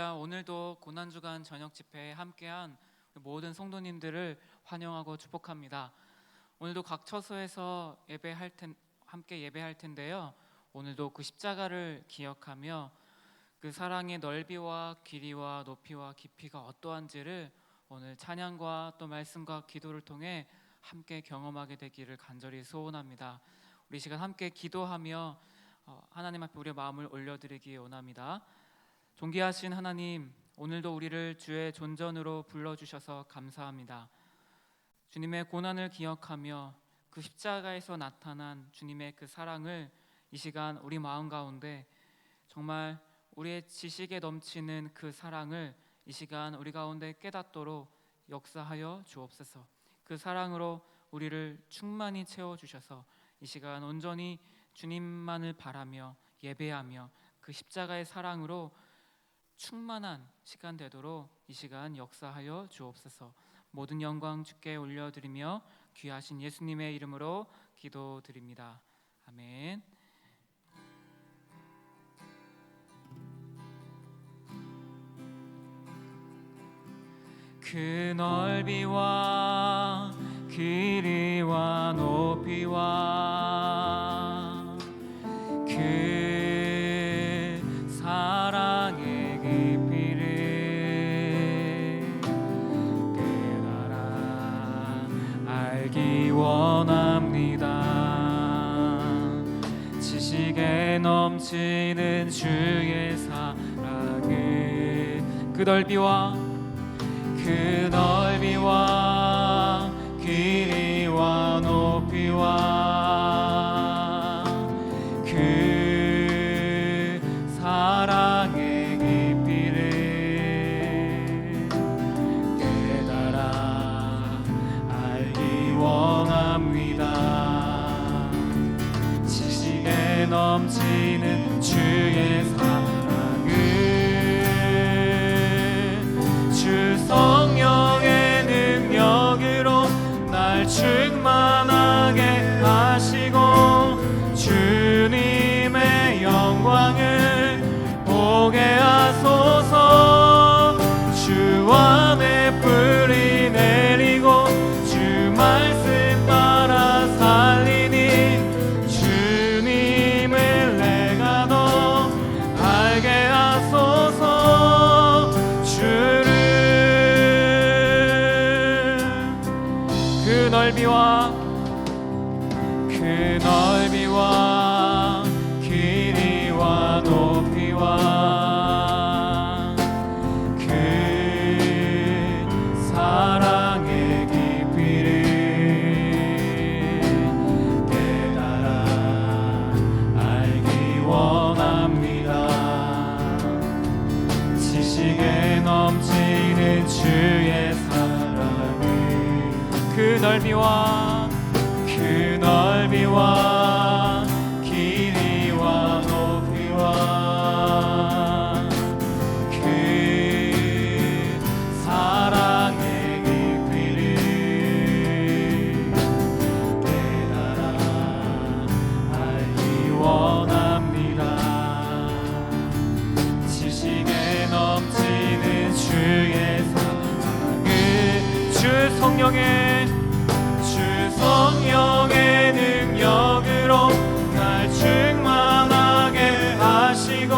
할렐루야. 오늘도 고난주간 저녁 집회에 함께한 모든 성도님들을 환영하고 축복합니다. 오늘도 각 처소에서 함께 예배할 텐데요. 오늘도 그 십자가를 기억하며 그 사랑의 넓이와 길이와 높이와 깊이가 어떠한지를 오늘 찬양과 또 말씀과 기도를 통해 함께 경험하게 되기를 간절히 소원합니다. 우리 시간 함께 기도하며 하나님 앞에 우리의 마음을 올려드리기 원합니다. 존귀하신 하나님, 오늘도 우리를 주의 존전으로 불러주셔서 감사합니다. 주님의 고난을 기억하며 그 십자가에서 나타난 주님의 그 사랑을 이 시간 우리 마음 가운데 정말 우리의 지식에 넘치는 그 사랑을 이 시간 우리 가운데 깨닫도록 역사하여 주옵소서. 그 사랑으로 우리를 충만히 채워주셔서 이 시간 온전히 주님만을 바라며 예배하며 그 십자가의 사랑으로 충만한 시간 되도록 이 시간 역사하여 주옵소서. 모든 영광 주께 올려드리며 귀하신 예수님의 이름으로 기도드립니다. 아멘. 그 넓이와 길이와 높이와 그 사랑의 깊이를 깨달아 알기 원합니다. 지식에 넘치는 주의 사랑을 그 넓이와 길이와 높이와 그 사랑의 깊이를 깨달아 알기 원합니다. 지식에 넘치는 주의 사랑을 주 성령의 능력으로 날 충만하게 하시고 주님의 영광을 보게 하소서. 주 안에 불이 내리고 주 말씀 따라 살리니 주님을 내가 더 알게 하소서. 그 넓이와 길이와 높이와 그 사랑의 깊이를 깨달아 알기 원합니다. 지식에 넘치는 주의 사랑을 그 넓이와 길이와 높이와 그 사랑의 깊이를 깨달아 알기 원합니다. 지식에 넘치는 주의 사랑을 주 성령의 능력으로 날 충만하게 하시고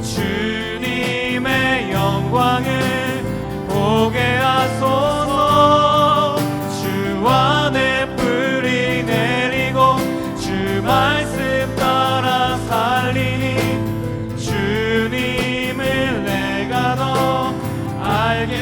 주님의 영광을 보게 하소서. 주 안에 불이 내리고 주 말씀 따라 살리니 주님을 내가 더 알게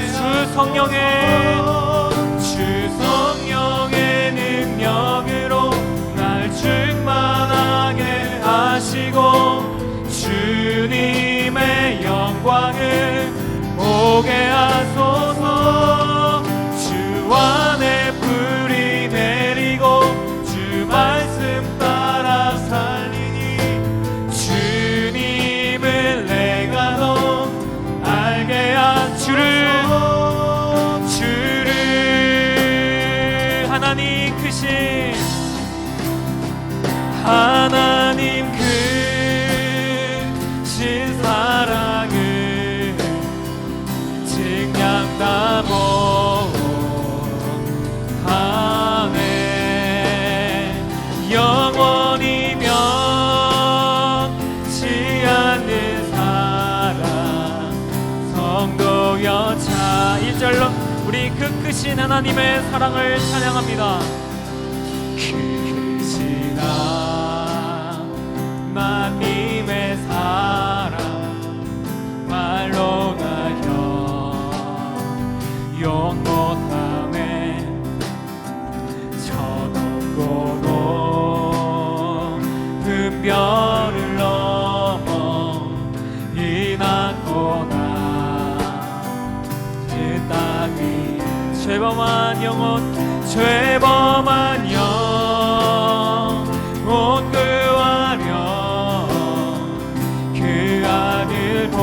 주 성령의 능력으로 날 충만하게 하시고 주님의 영광을 보게 하소서. 주 안에 불이 내리고 주 말씀 따라 살리니 주님을 내가 더 알게 하소서. 하나님 크신 하나님 크신 사랑을 크신 하나님의 사랑을 찬양합니다. 크신 하나님의 사랑 말로나 영 못함에 저동고도 분별을 넘어 이나고나 그 땅 위에 죄범한 영혼 구하려 그 아들 보내사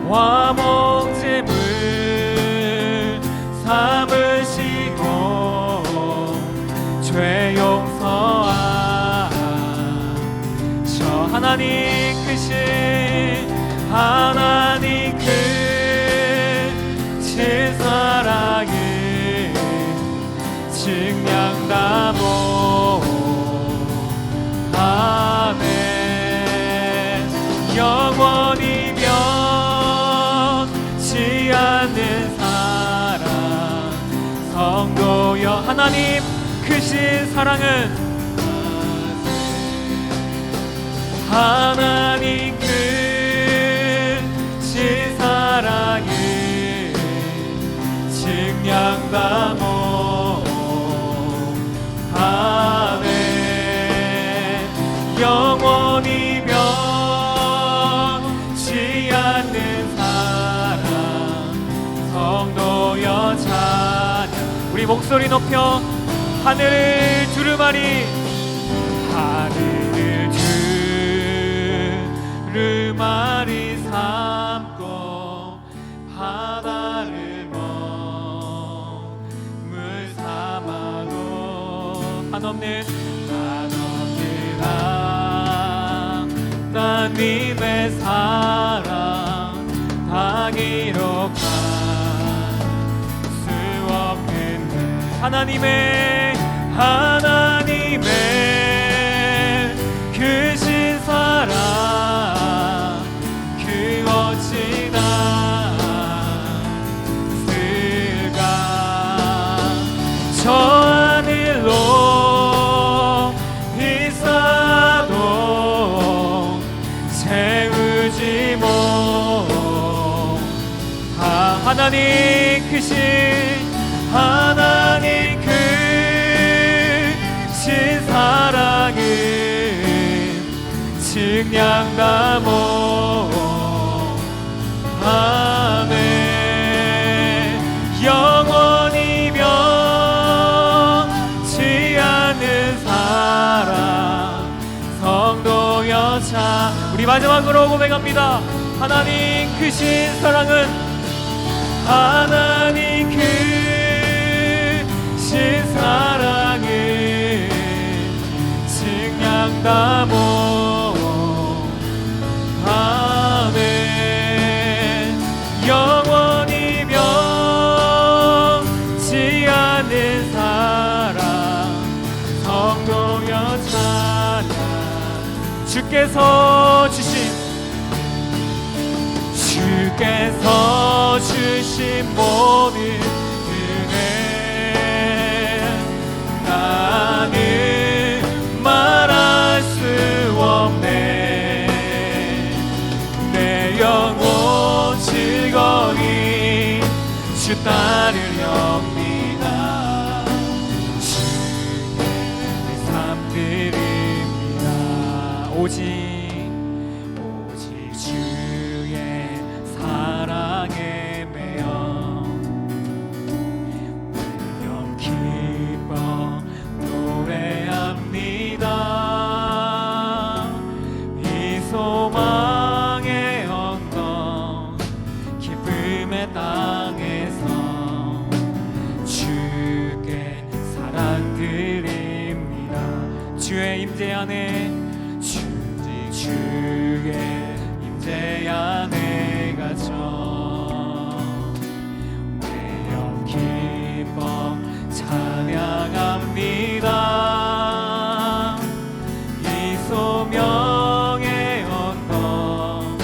화목제물 삼으시고 죄 용서하셔. 하나님 크신 하나님 크신 사랑을 증량다모 아멘. 영원히 변치 않는 사랑 성도여. 하나님 크신 사랑은 하나님 크신 사랑을 증량다모 아멘. 영원히 변치 않는 사랑 성도여 찬양. 우리 목소리 높여 하늘을 두루마리 두루마리 삼고 바다를 먹물 삼아도 한없는 하나님의 사랑 다 기록할 수 없는 하나님의 크신 사랑 그 어찌나 쓸까. 저 하늘로 있어도 채우지 못하. 하나님 크신 하나님 크신 사랑을 증량다모 아멘. 영원히 변치 않는 사랑 성도여 자. 우리 마지막으로 고백합니다. 하나님 크신 사랑은 하나님 크신 사랑을 증량다모 아멘. 영원히 변치 않는 사랑 성도여 찬양. 주께서 주신 모든 은혜 나는 말할 수 없네. 내 영혼 즐거이 주 따르렵니다. 주의 삶 드립니다. 오직 주의 사랑에 매여 영 기뻐 노래합니다. 이 소망의 언덕 기쁨의 땅에서 주께 사랑 드립니다. 주의 임재 안에 주의 임재 안에 갇혀 매여 기뻐 찬양합니다. 이 소명의 언덕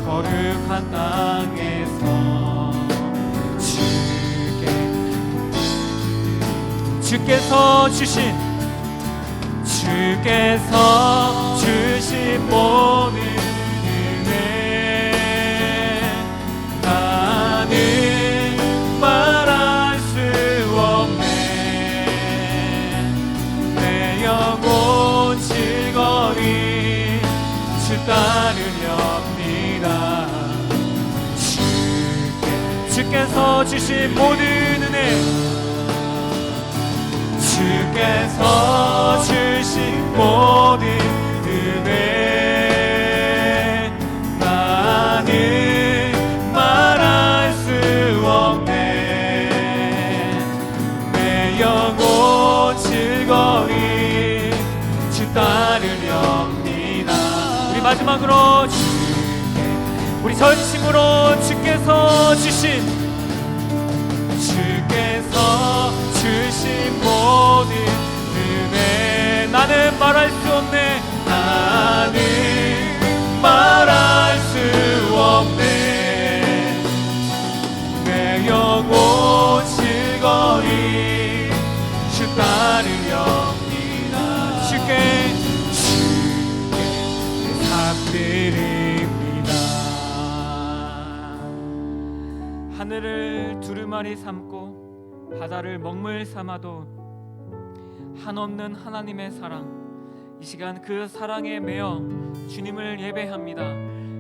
거룩한 땅 땅에서 주께서 주신 모든 은혜 나는 말할 수 없네. 내 영혼 즐거이 주 따르렵니다. 주께서 주신 모든 은혜 주께서 주신 모든 은혜 나는 말할 수 없네. 내 영혼 즐거이 주 따르렵니다. 우리 마지막으로 우리 전심으로 주께서 주신 모든 은혜 나는 말할 수 없네. 나는 말할 수 없네. 내 영혼 즐거이 주 따르렵니다. 주께 삭드립니다. 하늘을 두루마리 삼고 바다를 먹물 삼아도 한없는 하나님의 사랑, 이 시간 그 사랑에 매여 주님을 예배합니다.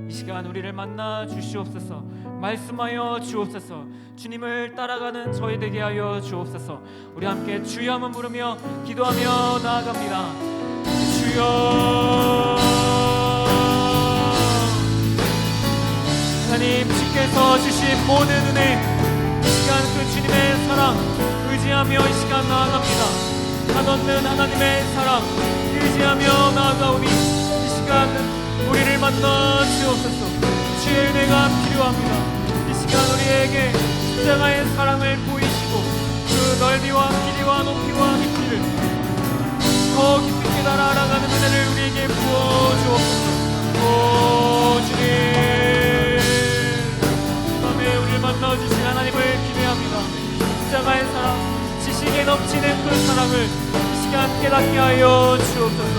이 시간 우리를 만나 주시옵소서. 말씀하여 주옵소서. 주님을 따라가는 저희 되게 하여 주옵소서. 우리 함께 주여 한번 부르며 기도하며 나아갑니다. 주여. 하나님 주께서 주신 모든 은혜, 이 시간 그 주님의 사랑 의지하며 이 시간 나아갑니다. 한없는 하나님의 사랑 의지하며 나아가오니 이 시간 우리를 만나 주옵소서. 주의 은혜가 필요합니다. 이 시간 우리에게 십자가의 사랑을 보이시고 그 넓이와 길이와 높이와 깊이를 더 깊이 깨달아 알아가는 은혜를 우리에게 부어 주옵소서. 오 주님, 밤에 우리를 만나 주신 하나님을 기대합니다. 십자가의 사랑, 지식에 넘치는 그 사랑을 이 시간 깨닫게 하여 주옵소서.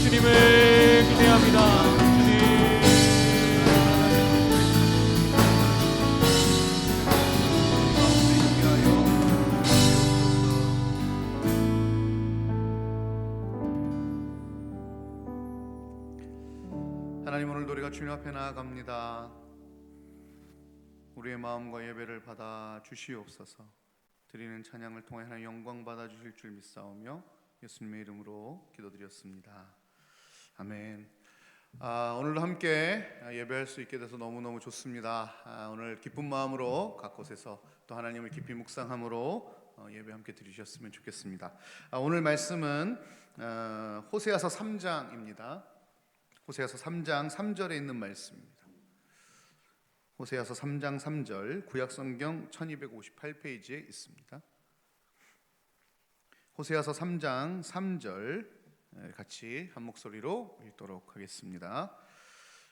주님을 기대합니다. 주님. 하나님, 오늘도 우리가 주님 앞에 나아갑니다. 우리의 마음과 예배를 받아 주시옵소서. 드리는 찬양을 통해 하나님 영광 받아 주실 줄 믿사오며 예수님의 이름으로 기도드렸습니다. 아멘. 오늘도 함께 예배할 수 있게 돼서 너무너무 좋습니다. 오늘 기쁜 마음으로 각 곳에서 또 하나님을 깊이 묵상함으로 예배 함께 드리셨으면 좋겠습니다. 오늘 말씀은 호세아서 3장입니다. 호세아서 3장 3절에 있는 말씀입니다. 호세아서 3장 3절, 구약성경 1258페이지에 있습니다. 호세아서 3장 3절 같이 한 목소리로 읽도록 하겠습니다.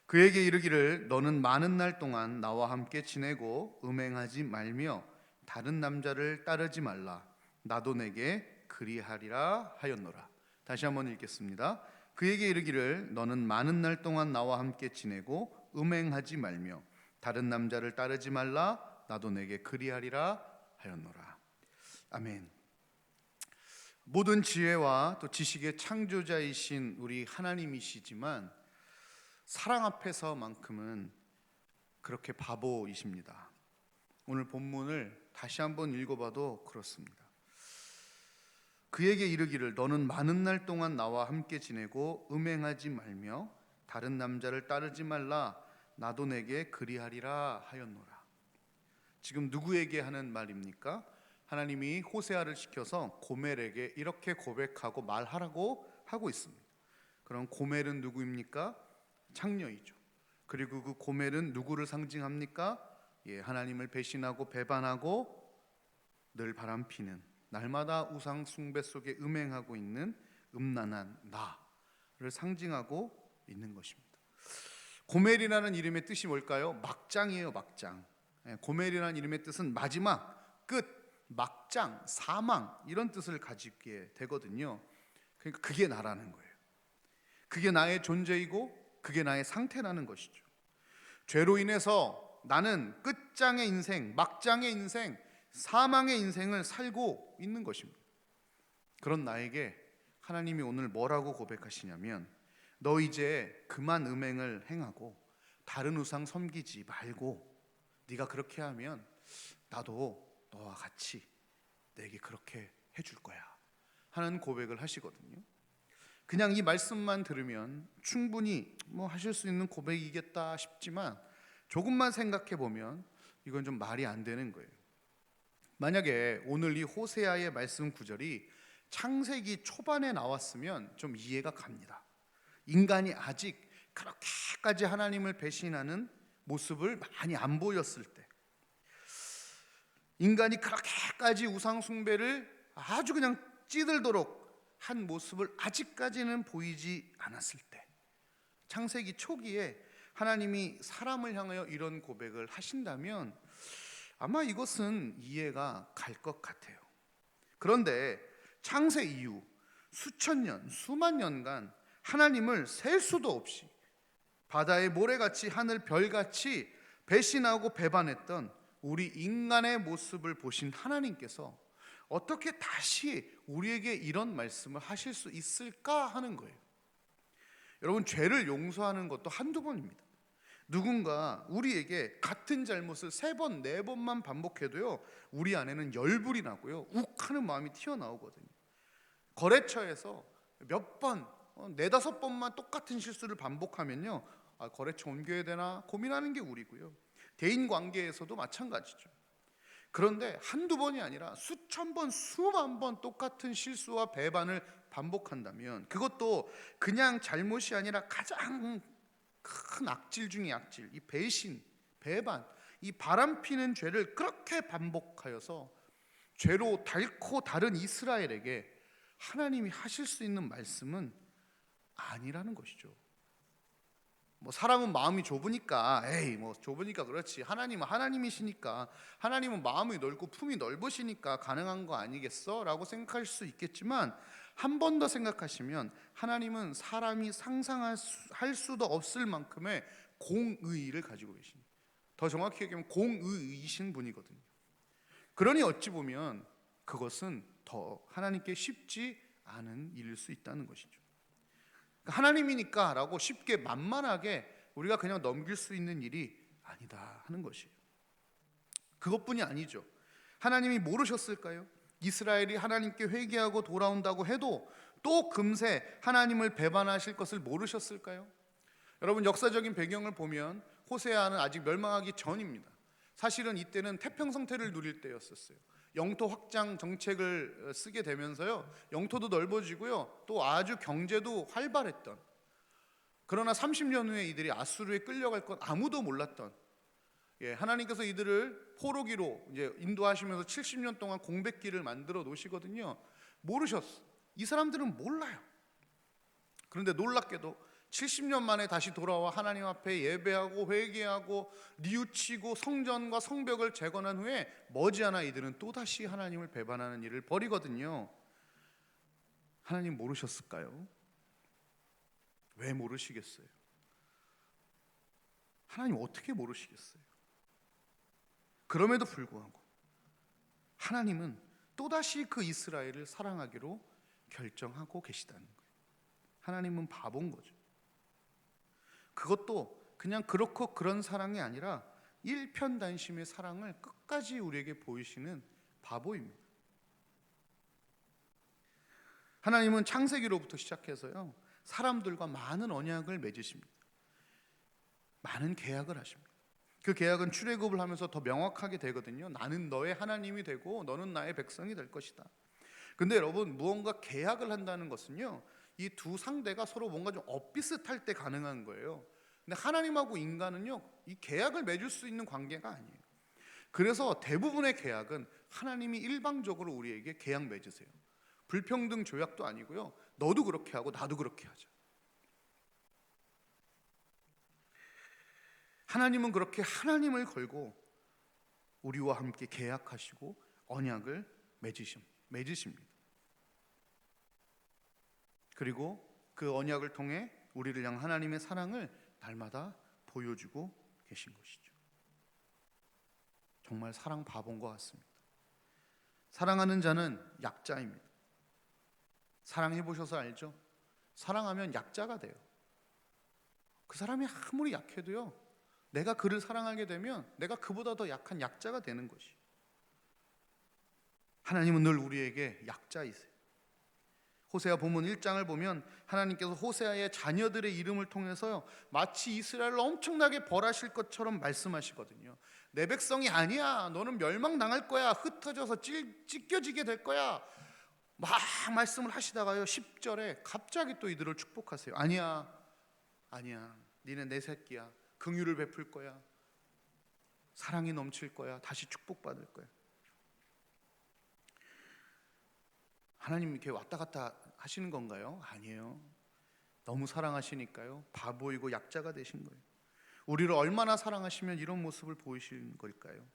그에게 이르기를 너는 많은 날 동안 나와 함께 지내고 음행하지 말며 다른 남자를 따르지 말라. 나도 내게 그리하리라 하였노라. 다시 한번 읽겠습니다. 그에게 이르기를 너는 많은 날 동안 나와 함께 지내고 음행하지 말며 다른 남자를 따르지 말라. 나도 내게 그리하리라 하였노라. 아멘. 모든 지혜와 또 지식의 창조자이신 우리 하나님이시지만 사랑 앞에서만큼은 그렇게 바보이십니다. 오늘 본문을 다시 한번 읽어봐도 그렇습니다. 그에게 이르기를 너는 많은 날 동안 나와 함께 지내고 음행하지 말며 다른 남자를 따르지 말라. 나도 내게 그리하리라 하였노라. 지금 누구에게 하는 말입니까? 하나님이 호세아를 시켜서 고멜에게 이렇게 고백하고 말하라고 하고 있습니다. 그럼 고멜은 누구입니까? 창녀이죠. 그리고 그 고멜은 누구를 상징합니까? 하나님을 배신하고 배반하고 늘 바람피는, 날마다 우상 숭배 속에 음행하고 있는 음란한 나를 상징하고 있는 것입니다. 고멜이라는 이름의 뜻이 뭘까요? 막장이에요, 막장. 고멜이라는 이름의 뜻은 마지막, 끝, 막장, 사망 이런 뜻을 가지게 되거든요. 그러니까 그게 나라는 거예요. 그게 나의 존재이고 그게 나의 상태라는 것이죠. 죄로 인해서 나는 끝장의 인생, 막장의 인생, 사망의 인생을 살고 있는 것입니다. 그런 나에게 하나님이 오늘 뭐라고 고백하시냐면, 너 이제 그만 음행을 행하고 다른 우상 섬기지 말고, 네가 그렇게 하면 나도 너와 같이 내게 그렇게 해줄 거야 하는 고백을 하시거든요. 그냥 이 말씀만 들으면 충분히 하실 수 있는 고백이겠다 싶지만, 조금만 생각해 보면 이건 좀 말이 안 되는 거예요. 만약에 오늘 이 호세아의 말씀 구절이 창세기 초반에 나왔으면 좀 이해가 갑니다. 인간이 아직 그렇게까지 하나님을 배신하는 모습을 많이 안 보였을 때, 인간이 그렇게까지 우상 숭배를 아주 그냥 찌들도록 한 모습을 아직까지는 보이지 않았을 때, 창세기 초기에 하나님이 사람을 향하여 이런 고백을 하신다면 아마 이것은 이해가 갈 것 같아요. 그런데 창세 이후 수천 년, 수만 년간 하나님을 셀 수도 없이 바다의 모래같이 하늘 별같이 배신하고 배반했던 우리 인간의 모습을 보신 하나님께서 어떻게 다시 우리에게 이런 말씀을 하실 수 있을까 하는 거예요. 여러분, 죄를 용서하는 것도 한두 번입니다. 누군가 우리에게 같은 잘못을 3번, 4번만 반복해도요, 우리 안에는 열불이 나고요, 욱하는 마음이 튀어나오거든요. 거래처에서 몇 번, 4-5번만 똑같은 실수를 반복하면요, 거래처 옮겨야 되나 고민하는 게 우리고요. 대인관계에서도 마찬가지죠. 그런데 한두 번이 아니라 수천 번, 수만 번 똑같은 실수와 배반을 반복한다면, 그것도 그냥 잘못이 아니라 가장 큰 악질 중의 악질, 이 배신, 배반, 이 바람피는 죄를 그렇게 반복하여서 죄로 닳고 다른 이스라엘에게 하나님이 하실 수 있는 말씀은 아니라는 것이죠. 사람은 마음이 좁으니까, 좁으니까 그렇지, 하나님은 하나님이시니까, 하나님은 마음이 넓고 품이 넓으시니까 가능한 거 아니겠어? 라고 생각할 수 있겠지만, 한 번 더 생각하시면 하나님은 사람이 상상할 수도 없을 만큼의 공의를 가지고 계십니다. 더 정확히 얘기하면 공의이신 분이거든요. 그러니 어찌 보면 그것은 더 하나님께 쉽지 않은 일일 수 있다는 것이죠. 하나님이니까 라고 쉽게 만만하게 우리가 그냥 넘길 수 있는 일이 아니다 하는 것이에요. 그것뿐이 아니죠. 하나님이 모르셨을까요? 이스라엘이 하나님께 회개하고 돌아온다고 해도 또 금세 하나님을 배반하실 것을 모르셨을까요? 여러분, 역사적인 배경을 보면 호세아는 아직 멸망하기 전입니다. 사실은 이때는 태평성태를 누릴 때였었어요. 영토 확장 정책을 쓰게 되면서요, 영토도 넓어지고요, 또 아주 경제도 활발했던, 그러나 30년 후에 이들이 아수르에 끌려갈 건 아무도 몰랐던, 하나님께서 이들을 포로기로 이제 인도하시면서 70년 동안 공백기를 만들어 놓으시거든요. 모르셨어. 이 사람들은 몰라요. 그런데 놀랍게도 70년 만에 다시 돌아와 하나님 앞에 예배하고 회개하고 뉘우치고 성전과 성벽을 재건한 후에 머지않아 이들은 또다시 하나님을 배반하는 일을 벌이거든요. 하나님 모르셨을까요? 왜 모르시겠어요? 하나님 어떻게 모르시겠어요? 그럼에도 불구하고 하나님은 또다시 그 이스라엘을 사랑하기로 결정하고 계시다는 거예요. 하나님은 바본 거죠. 그것도 그냥 그렇고 그런 사랑이 아니라 일편단심의 사랑을 끝까지 우리에게 보이시는 바보입니다. 하나님은 창세기로부터 시작해서요, 사람들과 많은 언약을 맺으십니다. 많은 계약을 하십니다. 그 계약은 출애굽을 하면서 더 명확하게 되거든요. 나는 너의 하나님이 되고 너는 나의 백성이 될 것이다. 근데 여러분, 무언가 계약을 한다는 것은요, 이 두 상대가 서로 뭔가 좀 엇비슷할 때 가능한 거예요. 근데 하나님하고 인간은요, 이 계약을 맺을 수 있는 관계가 아니에요. 그래서 대부분의 계약은 하나님이 일방적으로 우리에게 계약 맺으세요. 불평등 조약도 아니고요, 너도 그렇게 하고 나도 그렇게 하자. 하나님은 그렇게 하나님을 걸고 우리와 함께 계약하시고 언약을 맺으십니다. 그리고 그 언약을 통해 우리를 향한 하나님의 사랑을 날마다 보여주고 계신 것이죠. 정말 사랑 바본 것 같습니다. 사랑하는 자는 약자입니다. 사랑해 보셔서 알죠? 사랑하면 약자가 돼요. 그 사람이 아무리 약해도요, 내가 그를 사랑하게 되면 내가 그보다 더 약한 약자가 되는 것이. 하나님은 늘 우리에게 약자이세요. 호세아 본문 1장을 보면 하나님께서 호세아의 자녀들의 이름을 통해서요, 마치 이스라엘을 엄청나게 벌하실 것처럼 말씀하시거든요. 내 백성이 아니야, 너는 멸망당할 거야, 흩어져서 찢겨지게 될 거야, 막 말씀을 하시다가요, 10절에 갑자기 또 이들을 축복하세요. 아니야, 니네 내 새끼야, 긍휼을 베풀 거야, 사랑이 넘칠 거야, 다시 축복받을 거야. 하나님 이렇게 왔다 갔다 하시는 건가요? 아니에요. 너무 사랑하시니까요, 바보이고 약자가 되신 거예요. 우리를 얼마나 사랑하시면 이런 모습을 보이시는 걸까요?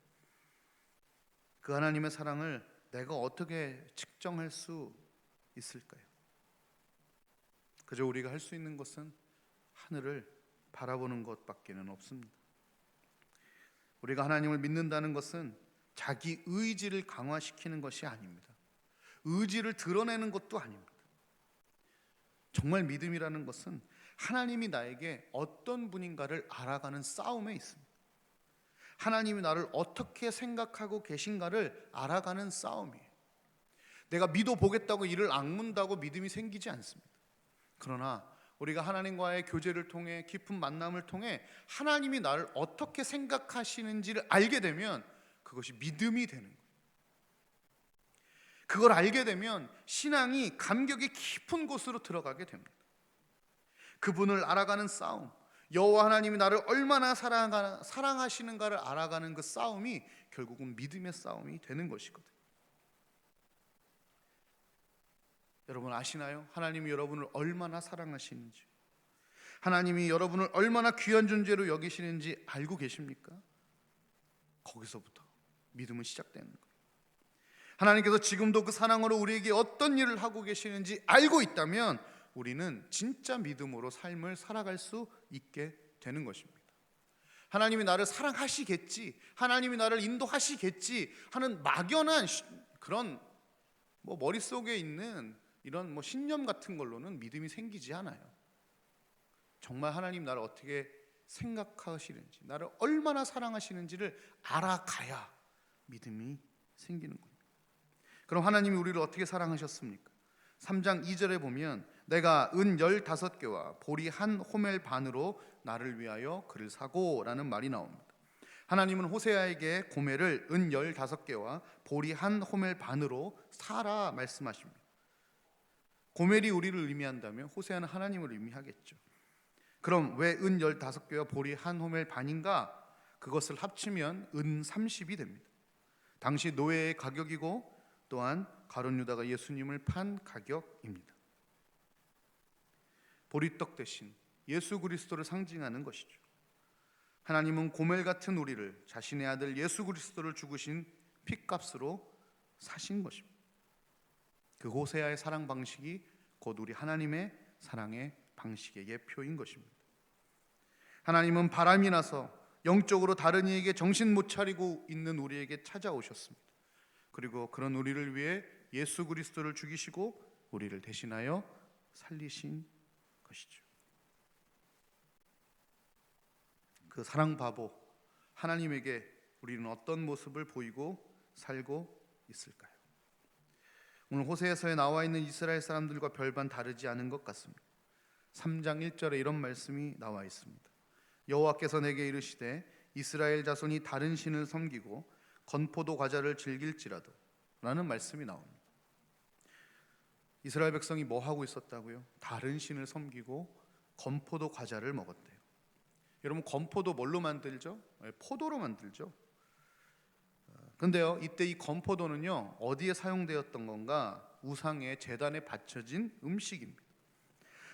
그 하나님의 사랑을 내가 어떻게 측정할 수 있을까요? 그저 우리가 할 수 있는 것은 하늘을 바라보는 것밖에는 없습니다. 우리가 하나님을 믿는다는 것은 자기 의지를 강화시키는 것이 아닙니다. 의지를 드러내는 것도 아닙니다. 정말 믿음이라는 것은 하나님이 나에게 어떤 분인가를 알아가는 싸움에 있습니다. 하나님이 나를 어떻게 생각하고 계신가를 알아가는 싸움이에요. 내가 믿어보겠다고 이를 악문다고 믿음이 생기지 않습니다. 그러나 우리가 하나님과의 교제를 통해 깊은 만남을 통해 하나님이 나를 어떻게 생각하시는지를 알게 되면 그것이 믿음이 되는 거예요. 그걸 알게 되면 신앙이 감격이 깊은 곳으로 들어가게 됩니다. 그분을 알아가는 싸움, 여호와 하나님이 나를 얼마나 사랑하시는가를 알아가는 그 싸움이 결국은 믿음의 싸움이 되는 것이거든요. 여러분 아시나요? 하나님이 여러분을 얼마나 사랑하시는지, 하나님이 여러분을 얼마나 귀한 존재로 여기시는지 알고 계십니까? 거기서부터 믿음은 시작되는 거예요. 하나님께서 지금도 그 사랑으로 우리에게 어떤 일을 하고 계시는지 알고 있다면 우리는 진짜 믿음으로 삶을 살아갈 수 있게 되는 것입니다. 하나님이 나를 사랑하시겠지, 하나님이 나를 인도하시겠지 하는 막연한 그런 머릿속에 있는 이런 신념 같은 걸로는 믿음이 생기지 않아요. 정말 하나님 나를 어떻게 생각하시는지, 나를 얼마나 사랑하시는지를 알아가야 믿음이 생기는 거예요. 그럼 하나님이 우리를 어떻게 사랑하셨습니까? 3장 2절에 보면 내가 은 15개와 보리 한 호멜 반으로 나를 위하여 그를 사고 라는 말이 나옵니다. 하나님은 호세아에게 고멜을 은 15개와 보리 한 호멜 반으로 사라 말씀하십니다. 고멜이 우리를 의미한다면 호세아는 하나님을 의미하겠죠. 그럼 왜 은 15개와 보리 한 호멜 반인가? 그것을 합치면 은 30이 됩니다. 당시 노예의 가격이고 또한 가룟 유다가 예수님을 판 가격입니다. 보리떡 대신 예수 그리스도를 상징하는 것이죠. 하나님은 고멜 같은 우리를 자신의 아들 예수 그리스도를 죽으신 핏값으로 사신 것입니다. 그 호세아의 사랑 방식이 곧 우리 하나님의 사랑의 방식의 예표인 것입니다. 하나님은 바람이 나서 영적으로 다른 이에게 정신 못 차리고 있는 우리에게 찾아오셨습니다. 그리고 그런 우리를 위해 예수 그리스도를 죽이시고 우리를 대신하여 살리신 것이죠. 그 사랑 바보 하나님에게 우리는 어떤 모습을 보이고 살고 있을까요? 오늘 호세아서에 나와 있는 이스라엘 사람들과 별반 다르지 않은 것 같습니다. 3장 1절에 이런 말씀이 나와 있습니다. 여호와께서 내게 이르시되 이스라엘 자손이 다른 신을 섬기고 건포도 과자를 즐길지라도 라는 말씀이 나옵니다. 이스라엘 백성이 뭐 하고 있었다고요? 다른 신을 섬기고 건포도 과자를 먹었대요. 여러분 건포도 뭘로 만들죠? 포도로 만들죠. 근데요 이때 이 건포도는요 어디에 사용되었던 건가? 우상의 제단에 바쳐진 음식입니다.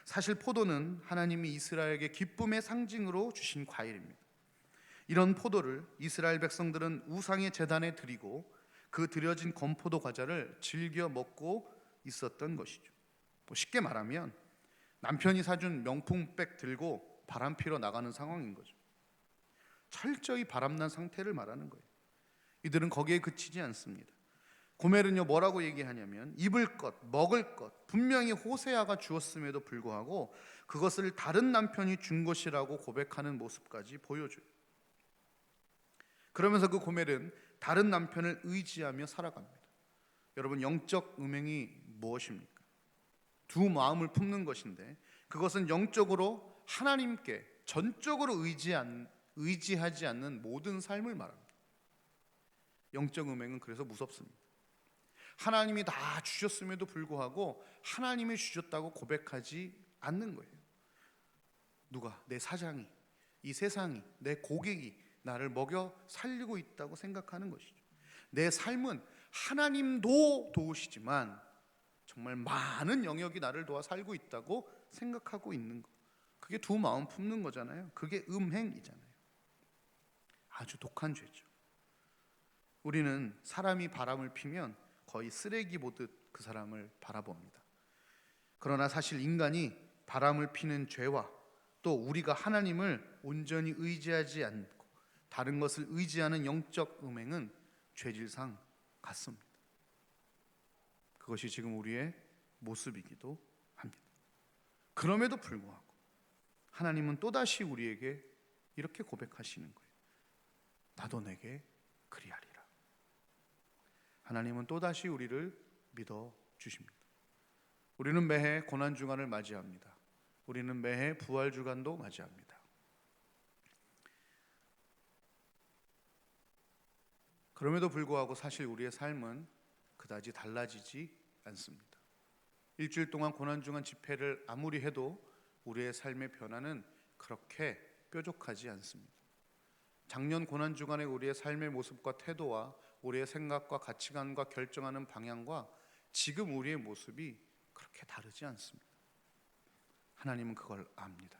사실 포도는 하나님이 이스라엘에게 기쁨의 상징으로 주신 과일입니다. 이런 포도를 이스라엘 백성들은 우상의 제단에 드리고 그 드려진 건포도 과자를 즐겨 먹고 있었던 것이죠. 쉽게 말하면 남편이 사준 명품백 들고 바람 피러 나가는 상황인 거죠. 철저히 바람난 상태를 말하는 거예요. 이들은 거기에 그치지 않습니다. 고멜은요 뭐라고 얘기하냐면 입을 것, 먹을 것 분명히 호세아가 주었음에도 불구하고 그것을 다른 남편이 준 것이라고 고백하는 모습까지 보여줘요. 그러면서 그 고멜은 다른 남편을 의지하며 살아갑니다. 여러분, 영적 음행이 무엇입니까? 두 마음을 품는 것인데 그것은 영적으로 하나님께 전적으로 의지하지 않는 모든 삶을 말합니다. 영적 음행은 그래서 무섭습니다. 하나님이 다 주셨음에도 불구하고 하나님이 주셨다고 고백하지 않는 거예요. 누가? 내 사장이, 이 세상이, 내 고객이 나를 먹여 살리고 있다고 생각하는 것이죠. 내 삶은 하나님도 도우시지만 정말 많은 영역이 나를 도와 살고 있다고 생각하고 있는 것, 그게 두 마음 품는 거잖아요. 그게 음행이잖아요. 아주 독한 죄죠. 우리는 사람이 바람을 피면 거의 쓰레기 보듯 그 사람을 바라봅니다. 그러나 사실 인간이 바람을 피는 죄와 또 우리가 하나님을 온전히 의지하지 않고 다른 것을 의지하는 영적 음행은 죄질상 같습니다. 그것이 지금 우리의 모습이기도 합니다. 그럼에도 불구하고 하나님은 또다시 우리에게 이렇게 고백하시는 거예요. 나도 내게 그리하리라. 하나님은 또다시 우리를 믿어 주십니다. 우리는 매해 고난주간을 맞이합니다. 우리는 매해 부활주간도 맞이합니다. 그럼에도 불구하고 사실 우리의 삶은 그다지 달라지지 않습니다. 일주일 동안 고난주간 집회를 아무리 해도 우리의 삶의 변화는 그렇게 뾰족하지 않습니다. 작년 고난주간의 우리의 삶의 모습과 태도와 우리의 생각과 가치관과 결정하는 방향과 지금 우리의 모습이 그렇게 다르지 않습니다. 하나님은 그걸 압니다.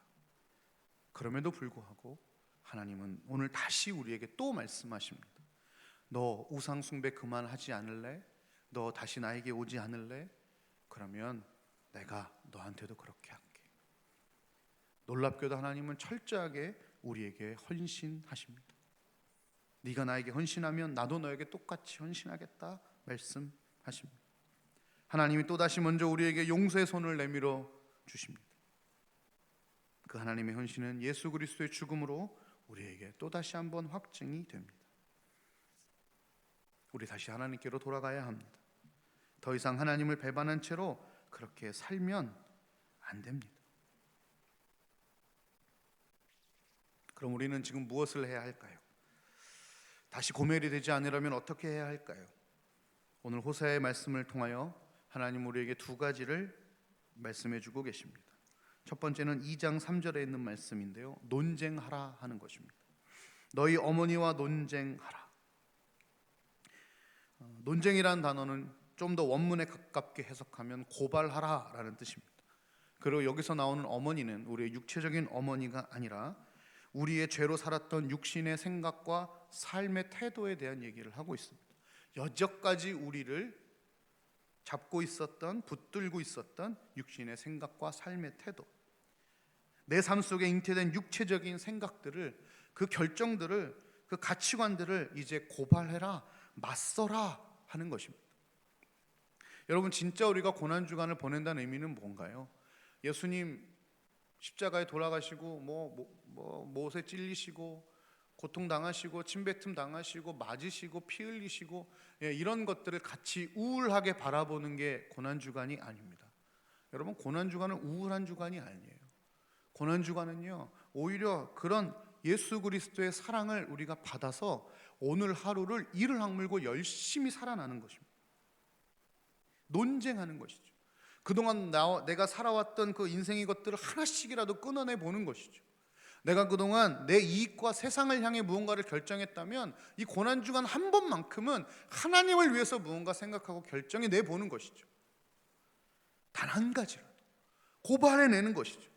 그럼에도 불구하고 하나님은 오늘 다시 우리에게 또 말씀하십니다. 너 우상 숭배 그만하지 않을래? 너 다시 나에게 오지 않을래? 그러면 내가 너한테도 그렇게 할게. 놀랍게도 하나님은 철저하게 우리에게 헌신하십니다. 네가 나에게 헌신하면 나도 너에게 똑같이 헌신하겠다 말씀하십니다. 하나님이 또다시 먼저 우리에게 용서의 손을 내밀어 주십니다. 그 하나님의 헌신은 예수 그리스도의 죽음으로 우리에게 또다시 한번 확증이 됩니다. 우리 다시 하나님께로 돌아가야 합니다. 더 이상 하나님을 배반한 채로 그렇게 살면 안 됩니다. 그럼 우리는 지금 무엇을 해야 할까요? 다시 고멜이 되지 않으려면 어떻게 해야 할까요? 오늘 호세아의 말씀을 통하여 하나님 우리에게 두 가지를 말씀해 주고 계십니다. 첫 번째는 2장 3절에 있는 말씀인데요, 논쟁하라 하는 것입니다. 너희 어머니와 논쟁하라. 논쟁이라는 단어는 좀 더 원문에 가깝게 해석하면 고발하라 라는 뜻입니다. 그리고 여기서 나오는 어머니는 우리의 육체적인 어머니가 아니라 우리의 죄로 살았던 육신의 생각과 삶의 태도에 대한 얘기를 하고 있습니다. 여태까지 우리를 잡고 있었던, 붙들고 있었던 육신의 생각과 삶의 태도, 내 삶 속에 잉태된 육체적인 생각들을, 그 결정들을, 그 가치관들을 이제 고발해라, 맞서라 하는 것입니다. 여러분, 진짜 우리가 고난주간을 보낸다는 의미는 뭔가요? 예수님 십자가에 돌아가시고 못에 찔리시고 고통당하시고 침뱉음 당하시고 맞으시고 피 흘리시고 이런 것들을 같이 우울하게 바라보는 게 고난주간이 아닙니다. 여러분, 고난주간은 우울한 주간이 아니에요. 고난주간은요, 오히려 그런 예수 그리스도의 사랑을 우리가 받아서 오늘 하루를 이를 악물고 열심히 살아나는 것입니다. 논쟁하는 것이죠. 그동안 내가 살아왔던 그 인생의 것들을 하나씩이라도 끊어내 보는 것이죠. 내가 그동안 내 이익과 세상을 향해 무언가를 결정했다면 이 고난주간 한 번만큼은 하나님을 위해서 무언가 생각하고 결정해 내보는 것이죠. 단 한 가지라도 고발해내는 것이죠.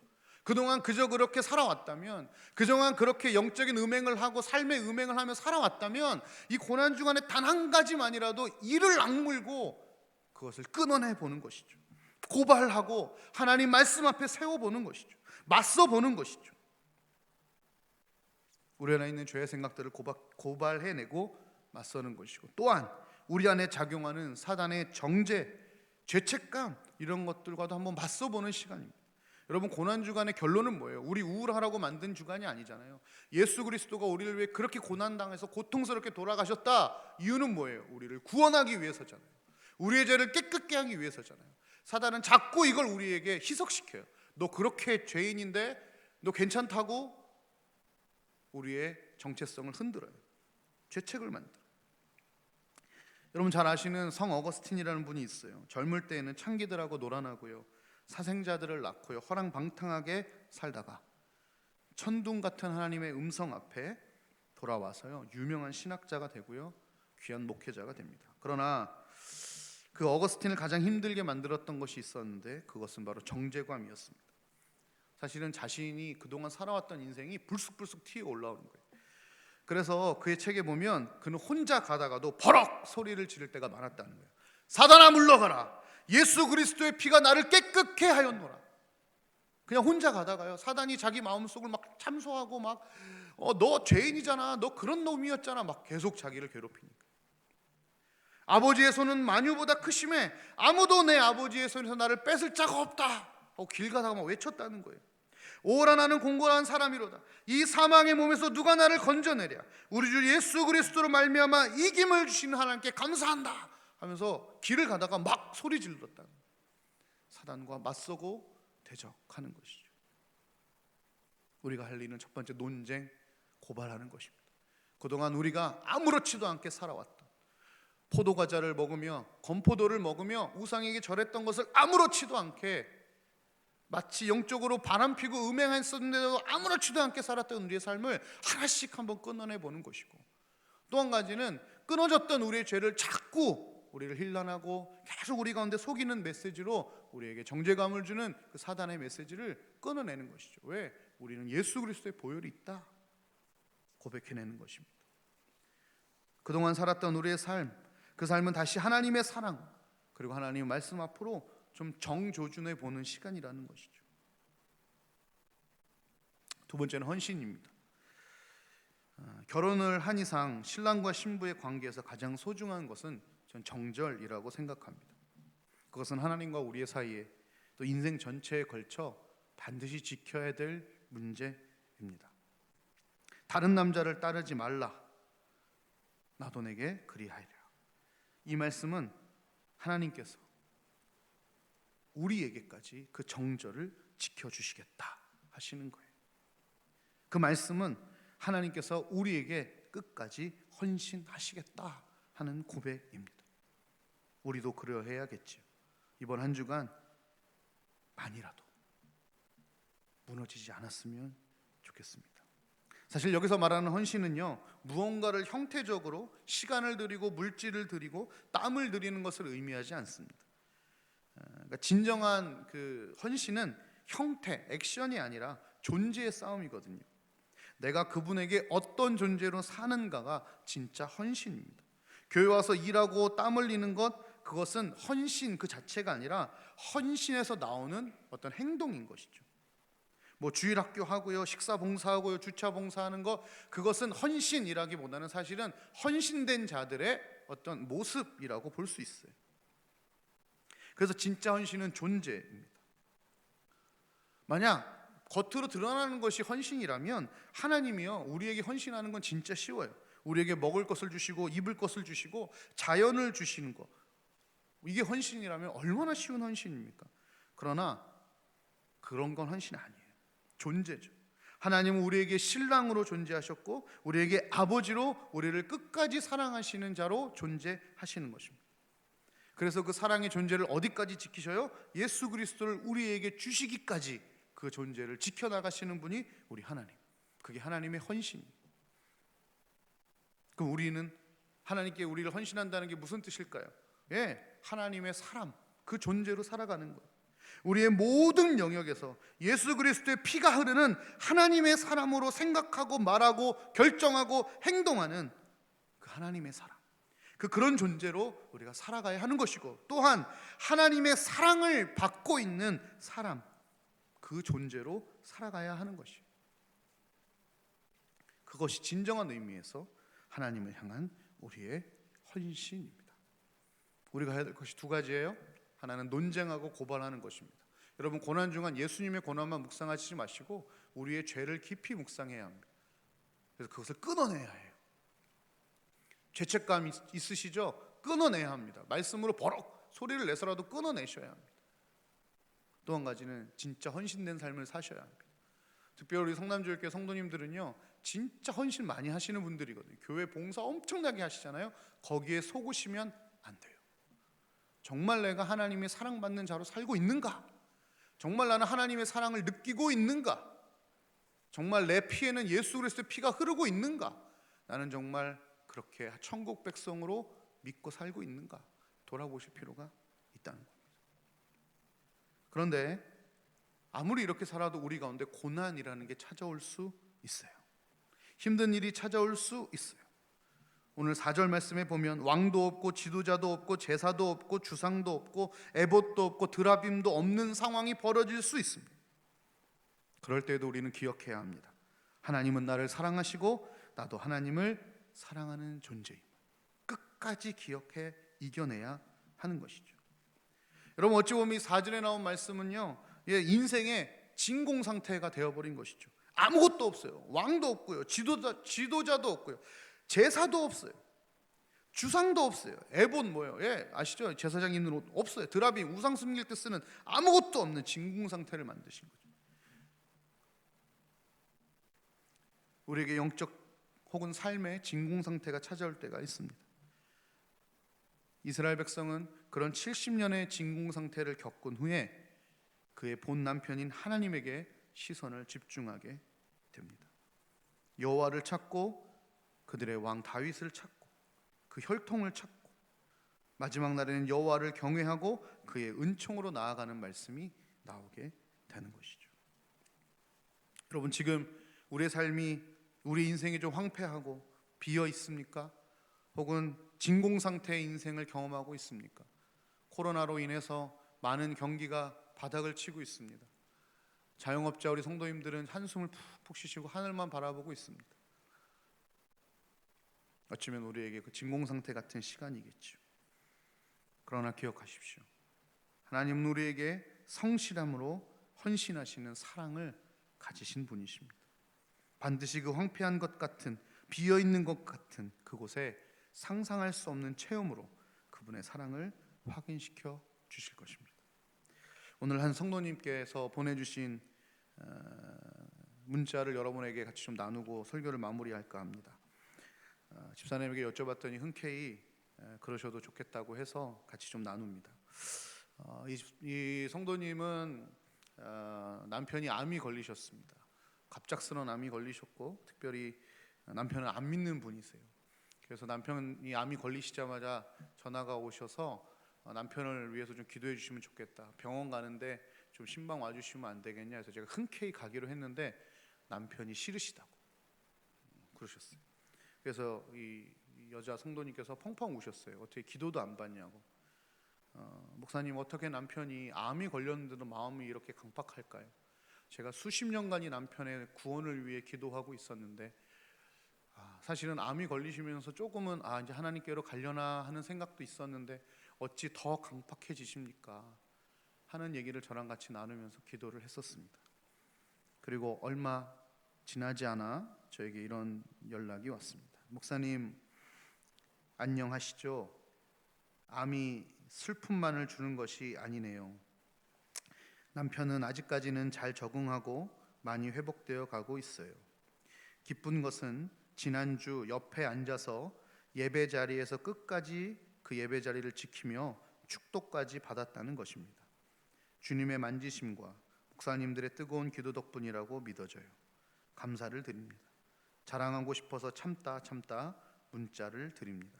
그동안 그저 그렇게 살아왔다면, 그동안 그렇게 영적인 음행을 하고 삶의 음행을 하며 살아왔다면 이 고난주간에 단 한 가지만이라도 이를 악물고 그것을 끊어내 보는 것이죠. 고발하고 하나님 말씀 앞에 세워보는 것이죠. 맞서보는 것이죠. 우리 안에 있는 죄의 생각들을 고발해내고 맞서는 것이고, 또한 우리 안에 작용하는 사단의 정죄, 죄책감, 이런 것들과도 한번 맞서보는 시간입니다. 여러분, 고난주간의 결론은 뭐예요? 우리 우울하라고 만든 주간이 아니잖아요. 예수 그리스도가 우리를 위해 그렇게 고난당해서 고통스럽게 돌아가셨다. 이유는 뭐예요? 우리를 구원하기 위해서잖아요. 우리의 죄를 깨끗게 하기 위해서잖아요. 사단은 자꾸 이걸 우리에게 희석시켜요. 너 그렇게 죄인인데 너 괜찮다고 우리의 정체성을 흔들어요. 죄책을 만들어요. 여러분 잘 아시는 성 어거스틴이라는 분이 있어요. 젊을 때에는 창기들하고 놀아나고요, 사생자들을 낳고요, 허랑방탕하게 살다가 천둥 같은 하나님의 음성 앞에 돌아와서요, 유명한 신학자가 되고요, 귀한 목회자가 됩니다. 그러나 그 어거스틴을 가장 힘들게 만들었던 것이 있었는데, 그것은 바로 정죄감이었습니다. 사실은 자신이 그동안 살아왔던 인생이 불쑥불쑥 튀어 올라오는 거예요. 그래서 그의 책에 보면 그는 혼자 가다가도 버럭 소리를 지를 때가 많았다는 거예요. 사단아 물러가라. 예수 그리스도의 피가 나를 깨끗게 하였노라. 그냥 혼자 가다가요, 사단이 자기 마음속을 막 참소하고 막 너 죄인이잖아, 너 그런 놈이었잖아, 막 계속 자기를 괴롭히니까. 아버지의 손은 만유보다 크심에 아무도 내 아버지의 손에서 나를 뺏을 자가 없다. 길 가다가 막 외쳤다는 거예요. 오라 나는 공고한 사람이로다. 이 사망의 몸에서 누가 나를 건져내랴. 우리 주 예수 그리스도로 말미암아 이김을 주시는 하나님께 감사한다 하면서 길을 가다가 막 소리 질렀다. 사단과 맞서고 대적하는 것이죠. 우리가 할 일은 첫 번째 논쟁, 고발하는 것입니다. 그동안 우리가 아무렇지도 않게 살아왔던, 포도과자를 먹으며 건포도를 먹으며 우상에게 절했던 것을 아무렇지도 않게, 마치 영적으로 바람피고 음행했었는데도 아무렇지도 않게 살았던 우리의 삶을 하나씩 한번 끊어내 보는 것이고, 또 한 가지는 끊어졌던 우리의 죄를 자꾸 우리를 힐난하고 계속 우리 가운데 속이는 메시지로 우리에게 정죄감을 주는 그 사단의 메시지를 끊어내는 것이죠. 왜? 우리는 예수 그리스도의 보혈이 있다 고백해내는 것입니다. 그동안 살았던 우리의 삶, 그 삶은 다시 하나님의 사랑 그리고 하나님의 말씀 앞으로 좀 정조준해 보는 시간이라는 것이죠. 두 번째는 헌신입니다. 결혼을 한 이상 신랑과 신부의 관계에서 가장 소중한 것은 전 정절이라고 생각합니다. 그것은 하나님과 우리의 사이에, 또 인생 전체에 걸쳐 반드시 지켜야 될 문제입니다. 다른 남자를 따르지 말라. 나도 내게 그리하리라. 이 말씀은 하나님께서 우리에게까지 그 정절을 지켜주시겠다 하시는 거예요. 그 말씀은 하나님께서 우리에게 끝까지 헌신하시겠다 하는 고백입니다. 우리도 그러해야겠죠. 이번 한 주간 만이라도 무너지지 않았으면 좋겠습니다. 사실 여기서 말하는 헌신은요, 무언가를 형태적으로 시간을 들이고 물질을 들이고 땀을 들이는 것을 의미하지 않습니다. 그러니까 진정한 그 헌신은 형태, 액션이 아니라 존재의 싸움이거든요. 내가 그분에게 어떤 존재로 사는가가 진짜 헌신입니다. 교회 와서 일하고 땀 흘리는 것, 그것은 헌신 그 자체가 아니라 헌신에서 나오는 어떤 행동인 것이죠. 뭐 주일학교 하고요, 식사 봉사하고요, 주차 봉사하는 것, 그것은 헌신이라기보다는 사실은 헌신된 자들의 어떤 모습이라고 볼 수 있어요. 그래서 진짜 헌신은 존재입니다. 만약 겉으로 드러나는 것이 헌신이라면 하나님이요, 우리에게 헌신하는 건 진짜 쉬워요. 우리에게 먹을 것을 주시고 입을 것을 주시고 자연을 주시는 것, 이게 헌신이라면 얼마나 쉬운 헌신입니까? 그러나 그런 건 헌신이 아니에요. 존재죠. 하나님은 우리에게 신랑으로 존재하셨고 우리에게 아버지로 우리를 끝까지 사랑하시는 자로 존재하시는 것입니다. 그래서 그 사랑의 존재를 어디까지 지키셔요? 예수 그리스도를 우리에게 주시기까지 그 존재를 지켜나가시는 분이 우리 하나님. 그게 하나님의 헌신입니다. 그럼 우리는 하나님께 우리를 헌신한다는 게 무슨 뜻일까요? 예, 하나님의 사람, 그 존재로 살아가는 거예요. 우리의 모든 영역에서 예수 그리스도의 피가 흐르는 하나님의 사람으로 생각하고 말하고 결정하고 행동하는 그 하나님의 사람, 그런 존재로 우리가 살아가야 하는 것이고, 또한 하나님의 사랑을 받고 있는 사람, 그 존재로 살아가야 하는 것이에요. 그것이 진정한 의미에서 하나님을 향한 우리의 헌신입니다. 우리가 해야 될 것이 두 가지예요. 하나는 논쟁하고 고발하는 것입니다. 여러분, 고난 중간 예수님의 고난만 묵상하시지 마시고 우리의 죄를 깊이 묵상해야 합니다. 그래서 그것을 끊어내야 해요. 죄책감 있으시죠? 끊어내야 합니다. 말씀으로 버럭 소리를 내서라도 끊어내셔야 합니다. 또 한 가지는 진짜 헌신된 삶을 사셔야 합니다. 특별히 우리 성남주일교회 성도님들은요, 진짜 헌신 많이 하시는 분들이거든요. 교회 봉사 엄청나게 하시잖아요. 거기에 속으시면 안 돼요. 정말 내가 하나님의 사랑받는 자로 살고 있는가? 정말 나는 하나님의 사랑을 느끼고 있는가? 정말 내 피에는 예수 그리스도의 피가 흐르고 있는가? 나는 정말 그렇게 천국 백성으로 믿고 살고 있는가? 돌아보실 필요가 있다는 겁니다. 그런데 아무리 이렇게 살아도 우리 가운데 고난이라는 게 찾아올 수 있어요. 힘든 일이 찾아올 수 있어요. 오늘 4절 말씀에 보면 왕도 없고 지도자도 없고 제사도 없고 주상도 없고 에봇도 없고 드라빔도 없는 상황이 벌어질 수 있습니다. 그럴 때에도 우리는 기억해야 합니다. 하나님은 나를 사랑하시고 나도 하나님을 사랑하는 존재임을 끝까지 기억해 이겨내야 하는 것이죠. 여러분, 어찌 보면 이 4절에 나온 말씀은요, 인생의 진공 상태가 되어버린 것이죠. 아무것도 없어요. 왕도 없고요, 지도자도 없고요, 제사도 없어요, 주상도 없어요. 에봇 뭐예요? 아시죠? 제사장 입는 옷 없어요. 드라빔, 우상 숨길 때 쓰는 아무것도 없는 진공 상태를 만드신 거죠. 우리에게 영적 혹은 삶의 진공 상태가 찾아올 때가 있습니다. 이스라엘 백성은 그런 70년의 진공 상태를 겪은 후에 그의 본 남편인 하나님에게 시선을 집중하게 됩니다. 여호와를 찾고 그들의 왕 다윗을 찾고 그 혈통을 찾고 마지막 날에는 여호와를 경외하고 그의 은총으로 나아가는 말씀이 나오게 되는 것이죠. 여러분, 지금 우리의 삶이, 우리 인생이 좀 황폐하고 비어 있습니까? 혹은 진공 상태의 인생을 경험하고 있습니까? 코로나로 인해서 많은 경기가 바닥을 치고 있습니다. 자영업자 우리 성도님들은 한숨을 푹푹 쉬시고 하늘만 바라보고 있습니다. 어쩌면 우리에게 그 진공 상태 같은 시간이겠죠. 그러나 기억하십시오. 하나님은 우리에게 성실함으로 헌신하시는 사랑을 가지신 분이십니다. 반드시 그 황폐한 것 같은, 비어있는 것 같은 그곳에 상상할 수 없는 체험으로 그분의 사랑을 확인시켜 주실 것입니다. 오늘 한 성도님께서 보내주신 문자를 여러분에게 같이 좀 나누고 설교를 마무리할까 합니다. 집사님에게 여쭤봤더니 흔쾌히 그러셔도 좋겠다고 해서 같이 좀 나눕니다. 이 성도님은 남편이 암이 걸리셨습니다. 갑작스러운 암이 걸리셨고, 특별히 남편을 안 믿는 분이세요. 그래서 남편이 암이 걸리시자마자 전화가 오셔서 남편을 위해서 좀 기도해 주시면 좋겠다, 병원 가는데 좀 신방 와주시면 안 되겠냐 해서 제가 흔쾌히 가기로 했는데 남편이 싫으시다고 그러셨어요. 그래서 이 여자 성도님께서 펑펑 우셨어요. 어떻게 기도도 안 받냐고. 목사님, 어떻게 남편이 암이 걸렸는데도 마음이 이렇게 강팍할까요? 제가 수십 년간이 남편의 구원을 위해 기도하고 있었는데 사실은 암이 걸리시면서 조금은 이제 하나님께로 가려나 하는 생각도 있었는데 어찌 더 강팍해지십니까? 하는 얘기를 저랑 같이 나누면서 기도를 했었습니다. 그리고 얼마 지나지 않아 저에게 이런 연락이 왔습니다. 목사님, 안녕하시죠? 암이 슬픔만을 주는 것이 아니네요. 남편은 아직까지는 잘 적응하고 많이 회복되어 가고 있어요. 기쁜 것은 지난주 옆에 앉아서 예배 자리에서 끝까지 그 예배 자리를 지키며 축도까지 받았다는 것입니다. 주님의 만지심과 목사님들의 뜨거운 기도 덕분이라고 믿어져요. 감사를 드립니다. 자랑하고 싶어서 참다 문자를 드립니다.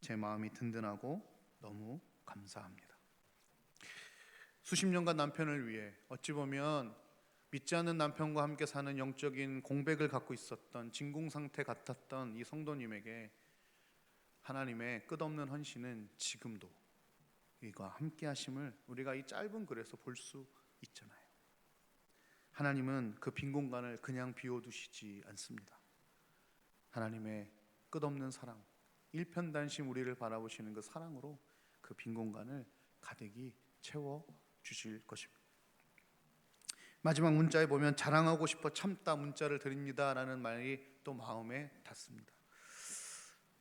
제 마음이 든든하고 너무 감사합니다. 수십 년간 남편을 위해 어찌 보면 믿지 않는 남편과 함께 사는 영적인 공백을 갖고 있었던 진공 상태 같았던 이 성도님에게 하나님의 끝없는 헌신은 지금도 이와 함께 하심을 우리가 이 짧은 글에서 볼 수 있잖아요. 하나님은 그 빈 공간을 그냥 비워두시지 않습니다. 하나님의 끝없는 사랑, 일편단심 우리를 바라보시는 그 사랑으로 그 빈 공간을 가득히 채워 주실 것입니다. 마지막 문자에 보면 자랑하고 싶어 참다 문자를 드립니다 라는 말이 또 마음에 닿습니다.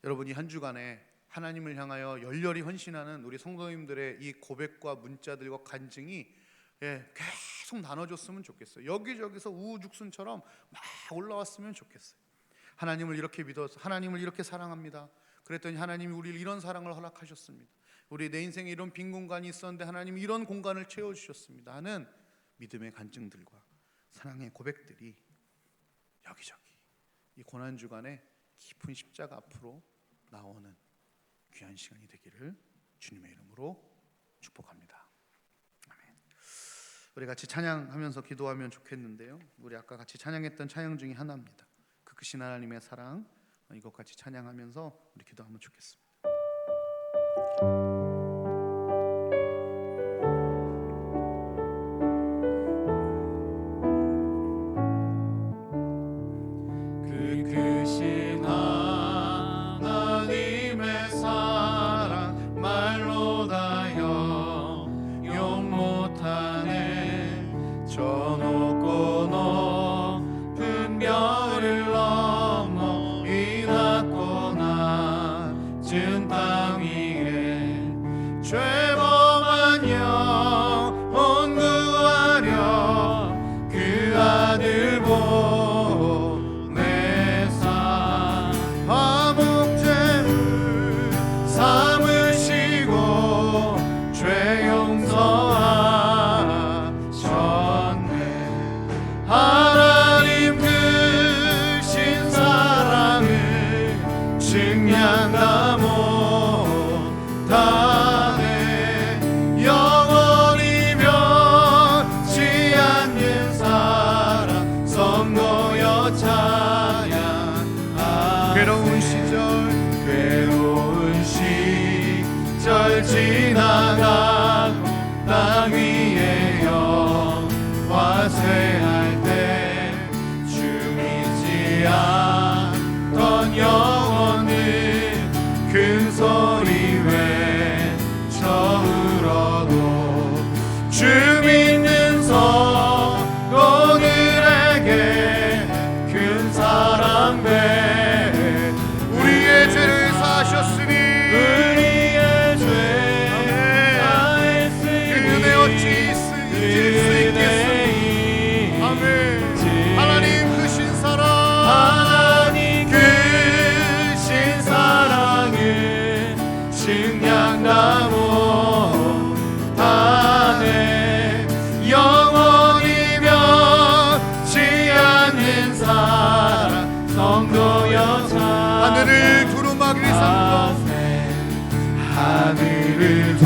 여러분이 한 주간에 하나님을 향하여 열렬히 헌신하는 우리 성도님들의 이 고백과 문자들과 간증이 계속 나눠줬으면 좋겠어요. 여기저기서 우후죽순처럼 막 올라왔으면 좋겠어요. 하나님을 이렇게 믿어서 하나님을 이렇게 사랑합니다. 그랬더니 하나님이 우리를 이런 사랑을 허락하셨습니다. 우리 내 인생에 이런 빈 공간이 있었는데 하나님이 이런 공간을 채워주셨습니다 하는 믿음의 간증들과 사랑의 고백들이 여기저기 이 고난주간에 깊은 십자가 앞으로 나오는 귀한 시간이 되기를 주님의 이름으로 축복합니다. 아멘. 우리 같이 찬양하면서 기도하면 좋겠는데요, 우리 아까 같이 찬양했던 찬양 중에 하나입니다. 그 크신 하나님의 사랑, 이것 같이 찬양하면서 우리 기도하면 좋겠습니다. 크신 하나님의 사랑 말로 다 영용 못하네. 저 높고 높은 별을 넘어 이 낮고 낮은 땅 위에 죄범한 영혼 구하려 그 아들 삼으시고 죄 용서하셨네. 하나님 크신 사랑을 증량다 못하네. 영원히 변치 않는 사랑 성도여 찬양하네. 괴로운 시절 지나가고 땅 위에 영화 쇠할 때 주이지 않던 영혼을 큰 소리 외쳐 울어도 주 믿는 성도들에게 큰 사랑 배 우리의 죄를 사하셨으니 하나님 크신 사랑을 증량다 못하네. 영원히 변치 않는 사랑 성도여 하늘을 두루마기 삼고 하늘을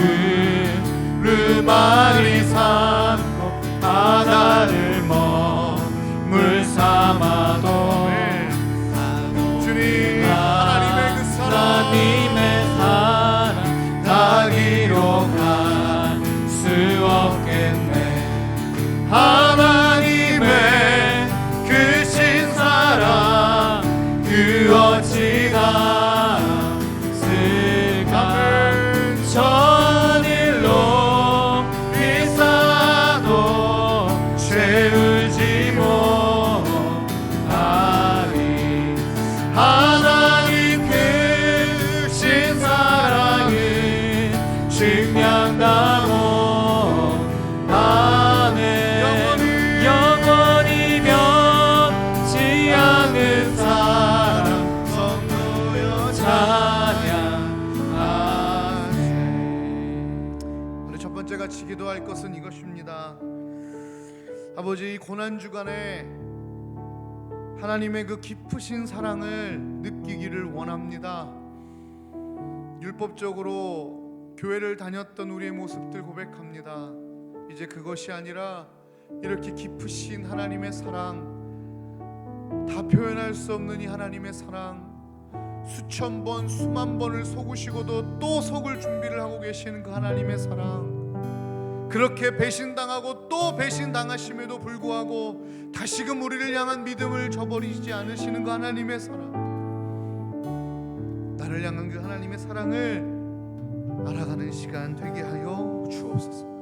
두루마리 삼고 바다를 물 삼아도 주님 하나님의 그 사랑 다 기록할 수 없겠네. 하나님의 크신 사랑 그 어찌 갔을까. 천일로 비싸도 채우지 못하리. 하나님 크신 사랑을 증량다 못하네. 영원히 변치 않는 사랑 성도여 찬양하세. 우리 첫 번째 같이 기도할 것은 이것입니다. 아버지, 이 고난주간에 하나님의 그 깊으신 사랑을 느끼기를 원합니다. 율법적으로 교회를 다녔던 우리의 모습들 고백합니다. 이제 그것이 아니라 이렇게 깊으신 하나님의 사랑, 다 표현할 수 없는 이 하나님의 사랑, 수천 번 수만 번을 속으시고도 또 속을 준비를 하고 계시는 그 하나님의 사랑, 그렇게 배신당하고 또 배신당하심에도 불구하고 다시금 우리를 향한 믿음을 저버리지 않으시는 그 하나님의 사랑, 나를 향한 그 하나님의 사랑을 알아가는 시간 되게 하여 주옵소서.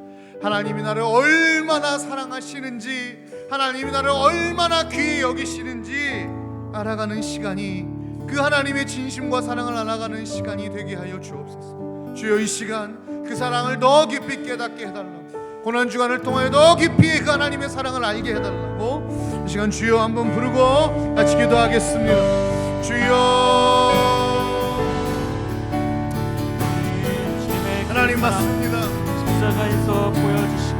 하나님이 나를 얼마나 사랑하시는지, 하나님이 나를 얼마나 귀히 여기시는지 알아가는 시간이, 그 하나님의 진심과 사랑을 알아가는 시간이 되게 하여 주옵소서. 주여, 이 시간 그 사랑을 더 깊이 깨닫게 해달라고, 고난주간을 통하여 더 깊이 그 하나님의 사랑을 알게 해달라고, 이 시간 주여 한번 부르고 같이 기도하겠습니다. 주여, 하나님 맞습니다. 십자가에서 보여주시고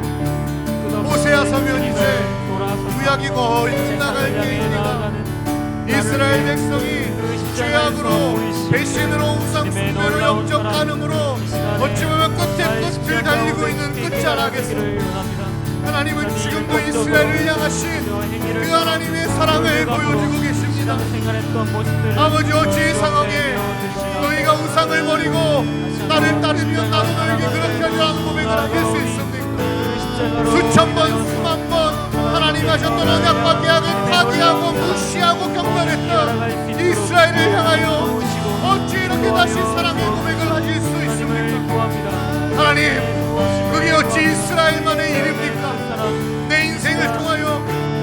호세아 서면 이제 구약이 거의 끝나갈 때입니다. 이스라엘 백성이 죄악으로, 배신으로, 우상 숭배로, 영적 간음으로 어찌 보면 끝에 끝을 달리고 있는 끝자락에서 하나님은 지금도 이스라엘을 향하신 그 하나님의 사랑을 보여주고 계십니다. 아버지, 어찌 이 상황에 너희가 우상을 버리고 나를 따르면 나도 너에게 그렇게 하리라는 고백을 하실 수 있습니까? 수천 번 수만 번 하나님 하셨던 언약과 계약을 파기하고 무시하고 경멸했던 이스라엘을 향하여 어찌 이렇게 다시 사랑의 고백을 하실 수 있습니까? 하나님, 그게 어찌 이스라엘만의 일입니까? 내 인생을 통하여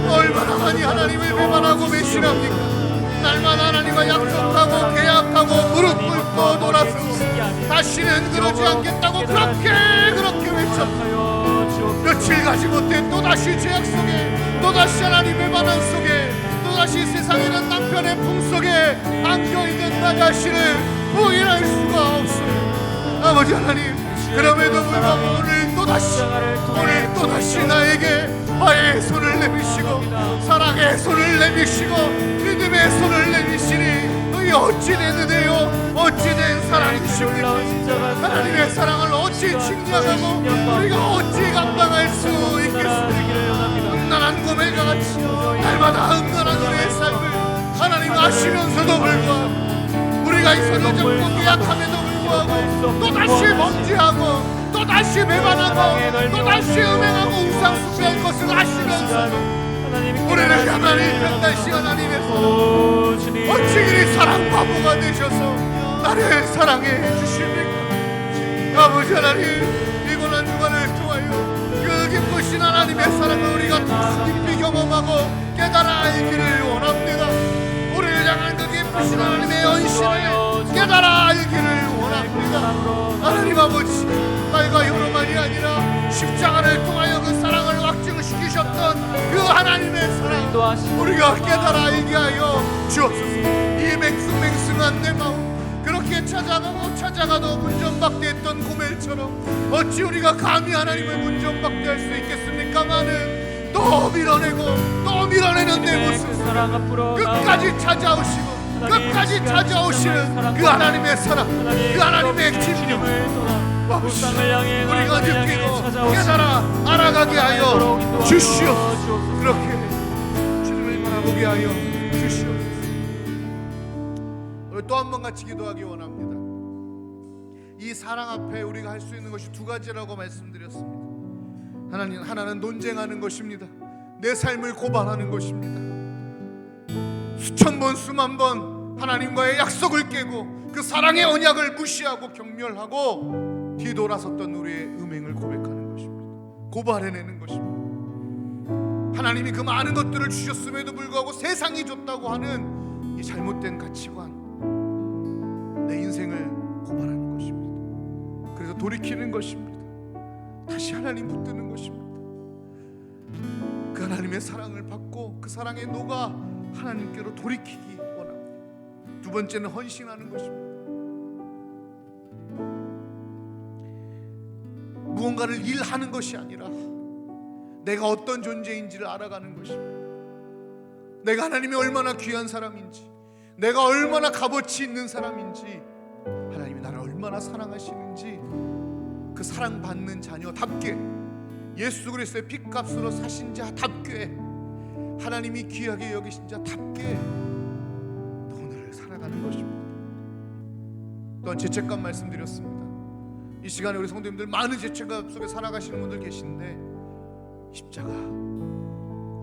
얼마나 많이 하나님을 배반하고 배신합니까? 날마다 하나님과 약속하고 계약하고 무릎 꿇고 돌아서 다시는 그러지 않겠다고 그렇게 외쳤다. 며칠 가지 못해 또다시 죄악 속에, 또다시 하나님의 반항 속에, 또다시 세상이라는 남편의 품 속에 안겨있는 나 자신을 부인할 수가 없습니다. 아버지 하나님, 그럼에도 불구하고 오늘 또다시 나에게 화해의 손을 내미시고 사랑의 손을 내미시고 믿음의 손을 내미시니 너희 어찌 된 은혜요, 어찌 된 사랑이십니까? 하나님의 사랑을 어찌 측량하고 우리가 어찌 감당할 수 있겠습니까? 음란한 고멜과 같이 날마다 음란한 우리의 삶을 하나님 아시면서도 불구하고 우리가 이 선을 잡고 계약함에도 불구하고 또다시 범죄하고 또다시 배반하고 또다시 음행하고 우상 숭배할 것을 아시면서 우리를 향한 이 평단시 하나님에서 어찌 그리 사랑 바보가 되셔서 나를 사랑해 주십니까? 아버지 하나님, 이 고난 주간을 통하여 그 기쁘신 하나님의 사랑을 우리가 더 깊이 경험하고 깨달아 알기를 원합니다. 우리를 향한 그 기쁘신 하나님의 연신을 깨달아 알기를 원합니다. 하나님 아버지, 말과 혀로만이 아니라 십자가를 통하여 그 사랑을 확증시키셨던 그 하나님의 사랑 우리가 깨달아 알게 하여 주옵소서. 이 맹숭맹숭한 내 마음, 그렇게 찾아가도 문전박대했던 고멜처럼 어찌 우리가 감히 하나님을 문전박대할 수 있겠습니까마는 또 밀어내는 내 모습 끝까지 찾아오시고 끝까지 찾아오시는 그 하나님의 사랑, 그 하나님의 진심 우리가 느끼고 깨달아 알아가게 하여 주시옵소서. 그렇게 주님을 바라보게 하여 주시옵소서. 우리 또 한 번 같이 기도하기 원합니다. 이 사랑 앞에 우리가 할 수 있는 것이 두 가지라고 말씀드렸습니다. 하나는 논쟁하는 것입니다. 내 삶을 고발하는 것입니다. 수천 번 수만 번 하나님과의 약속을 깨고 그 사랑의 언약을 무시하고 경멸하고 뒤돌아섰던 우리의 음행을 고백하는 것입니다. 고발해내는 것입니다. 하나님이 그 많은 것들을 주셨음에도 불구하고 세상이 줬다고 하는 이 잘못된 가치관, 내 인생을 고발하는 것입니다. 그래서 돌이키는 것입니다. 다시 하나님 붙드는 것입니다. 그 하나님의 사랑을 받고 그 사랑에 녹아 하나님께로 돌이키기 원합니다. 두 번째는 헌신하는 것입니다. 무언가를 일하는 것이 아니라 내가 어떤 존재인지를 알아가는 것입니다. 내가 하나님이 얼마나 귀한 사람인지, 내가 얼마나 값어치 있는 사람인지, 하나님이 나를 얼마나 사랑하시는지 그 사랑받는 자녀답게 예수 그리스도의 핏값으로 사신 자답게, 하나님이 귀하게 여기신 자답게 오늘을 살아가는 것입니다. 또한 죄책감 말씀드렸습니다. 이 시간에 우리 성도님들 많은 죄책감 속에 살아가시는 분들 계신데, 십자가,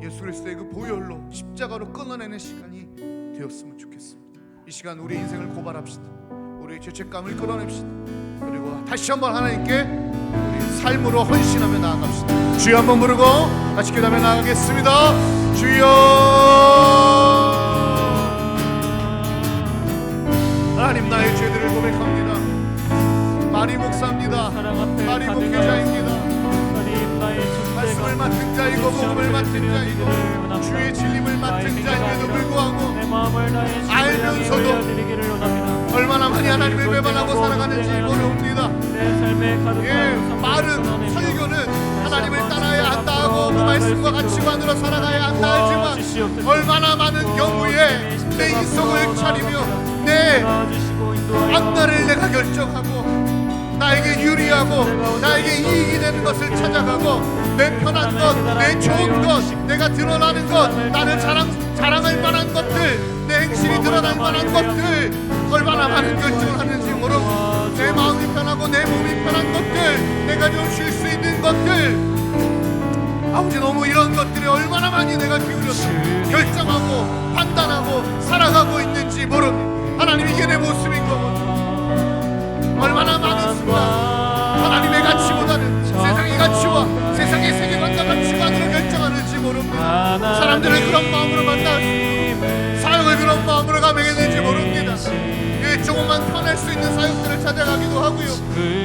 예수 그리스도의 그 보혈로 십자가로 끊어내는 시간이 되었으면 좋겠습니다. 이 시간 우리 인생을 고발합시다. 우리의 죄책감을 끌어냅시다. 그리고 다시 한번 하나님께 우리 삶으로 헌신하며 나아갑시다. 주여 한번 부르고 같이 기도하며 나아가겠습니다. 주여, 하나님, 나의 죄들을 고백합니다. 마리 목사입니다. 마리 목회자입니다. 말씀을 맡은 자이고 복음을 맡은 자이고 주의 진림을 맡은 자임에도 불구하고 알면서도 얼마나 많이 하나님을 배반하고 살아가는지 모릅니다. 말은, 설교는 하나님을 따라야 한다 하고 그 말씀과 가치관으로 살아가야 한다 하지만 얼마나 많은 경우에 내 인성을 차리며 내 앞날을 내가 결정하고 나에게 유리하고 나에게 이익이 되는 것을 찾아가고 내 편한 것, 내 좋은 것, 내가 드러나는 것, 나를 자랑할 만한 것들, 내 행실이 드러날 만한 것들, 얼마나 많은 결정을 하는지 모르고 내 마음이 편하고 내 몸이 편한 것들, 내가 좀 쉴 수 있는 것들, 아버지, 너무 이런 것들에 얼마나 많이 내가 기울여서 결정하고 판단하고 살아가고 있는지 모르고, 하나님, 이게 내 모습인 거거든요. 얼마나 많은 순간 하나님의 가치보다는 세상의 가치와 세상의 세계관과 가치관으로 결정하는지 모릅니다. 사람들을 그런 마음으로 만날 수 있고 사역을 그런 마음으로 감행했는지 모릅니다. 조금만 편할 수 있는 사역들을 찾아가기도 하고요.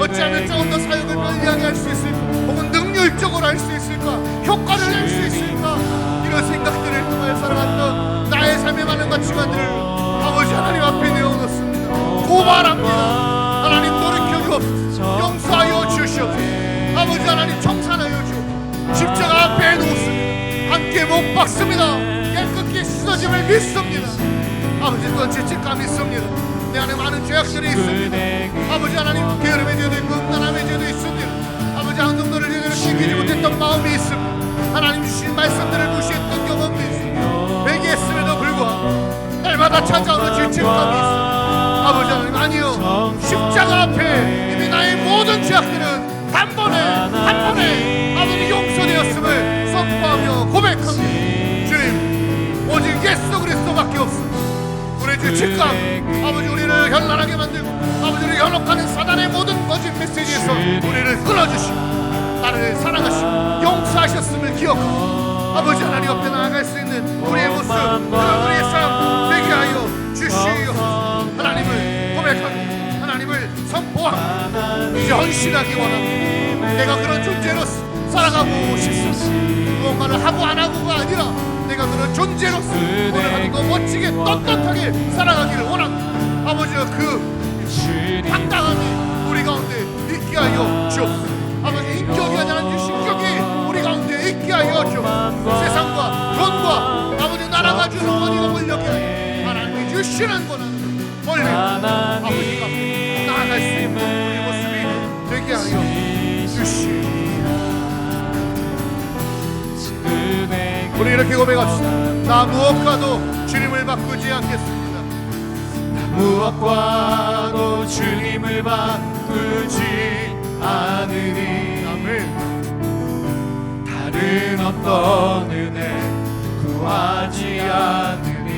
어찌하면 조금 더 사역을 편리하게 할 수 있을까, 혹은 능률적으로 할 수 있을까, 효과를 낼 수 있을까, 이런 생각들을 통해 살아갔던 나의 삶의 많은 가치관들을 아버지 하나님 앞에 내어놓습니다. 고발합니다. 하나님, 돌이켜 주옵소서. 용서하여 주시옵소서. 아버지 하나님, 청산하여 주옵소서. 십자가 앞에 놓습니다. 함께 못 박습니다. 깨끗이 씻어짐을 믿습니다. 아버지, 또한 죄책감이 있습니다. 내 안에 많은 죄악들이 있습니다. 아버지 하나님, 게으름의 죄도 있고 음란함의 죄도 있습니다. 아버지, 한정도를 제대로 챙기지 못했던 마음이 있습니다. 하나님 주신 말씀들을 무시했던 경험도 있습니다. 회개했음에도 불구하고 날마다 찾아오는 죄책감이 있습니다. 아버지 하나님, 아니요, 십자가 앞에 이미 나의 모든 죄악들은 단번에 아버지 용서되었음을 선포하며 고백합니다. 주님, 오직 예수 그리스도밖에 없습니다. 우리의 죄책감, 아버지, 우리를 현란하게 만들고 아버지를 현혹하는 사단의 모든 거짓 메시지에서 우리를 끊어주시고 나를 사랑하시고 용서하셨음을 기억하고 아버지 하나님 옆에 나아갈 수 있는 우리의 모습, 우리의 삶 되게 하여 주시옵소서. 하나님을 고백하고 하나님을 선포하고 이제 헌신하기 원합니다. 내가 그런 존재로서 살아가고 싶습니다. 무언가를 하고 안 하고가 아니라 내가 그런 존재로서 오늘 하루도 멋지게 떳떳하게 살아가기를 원합니다. 아버지가 그 당당함이 우리 가운데 있게 하여 주옵소서. 아버지, 인격이 아니라 신격이 우리 가운데 있게 하여 주옵소서. 세상과 돈과 아버지 나라가 주는 권위가 몰려게 하여 하나님이 주시는 권한 멀리 아버지가 나아갈 수 있는 우리 모습이 되게 하여 주시옵소서. 우리 이렇게 고백합시다. 나 무엇과도 주님을 바꾸지 않겠습니다. 나 무엇과도 주님을 바꾸지 않으리. 아멘. 다른 어떤 은혜 구하지 않으리.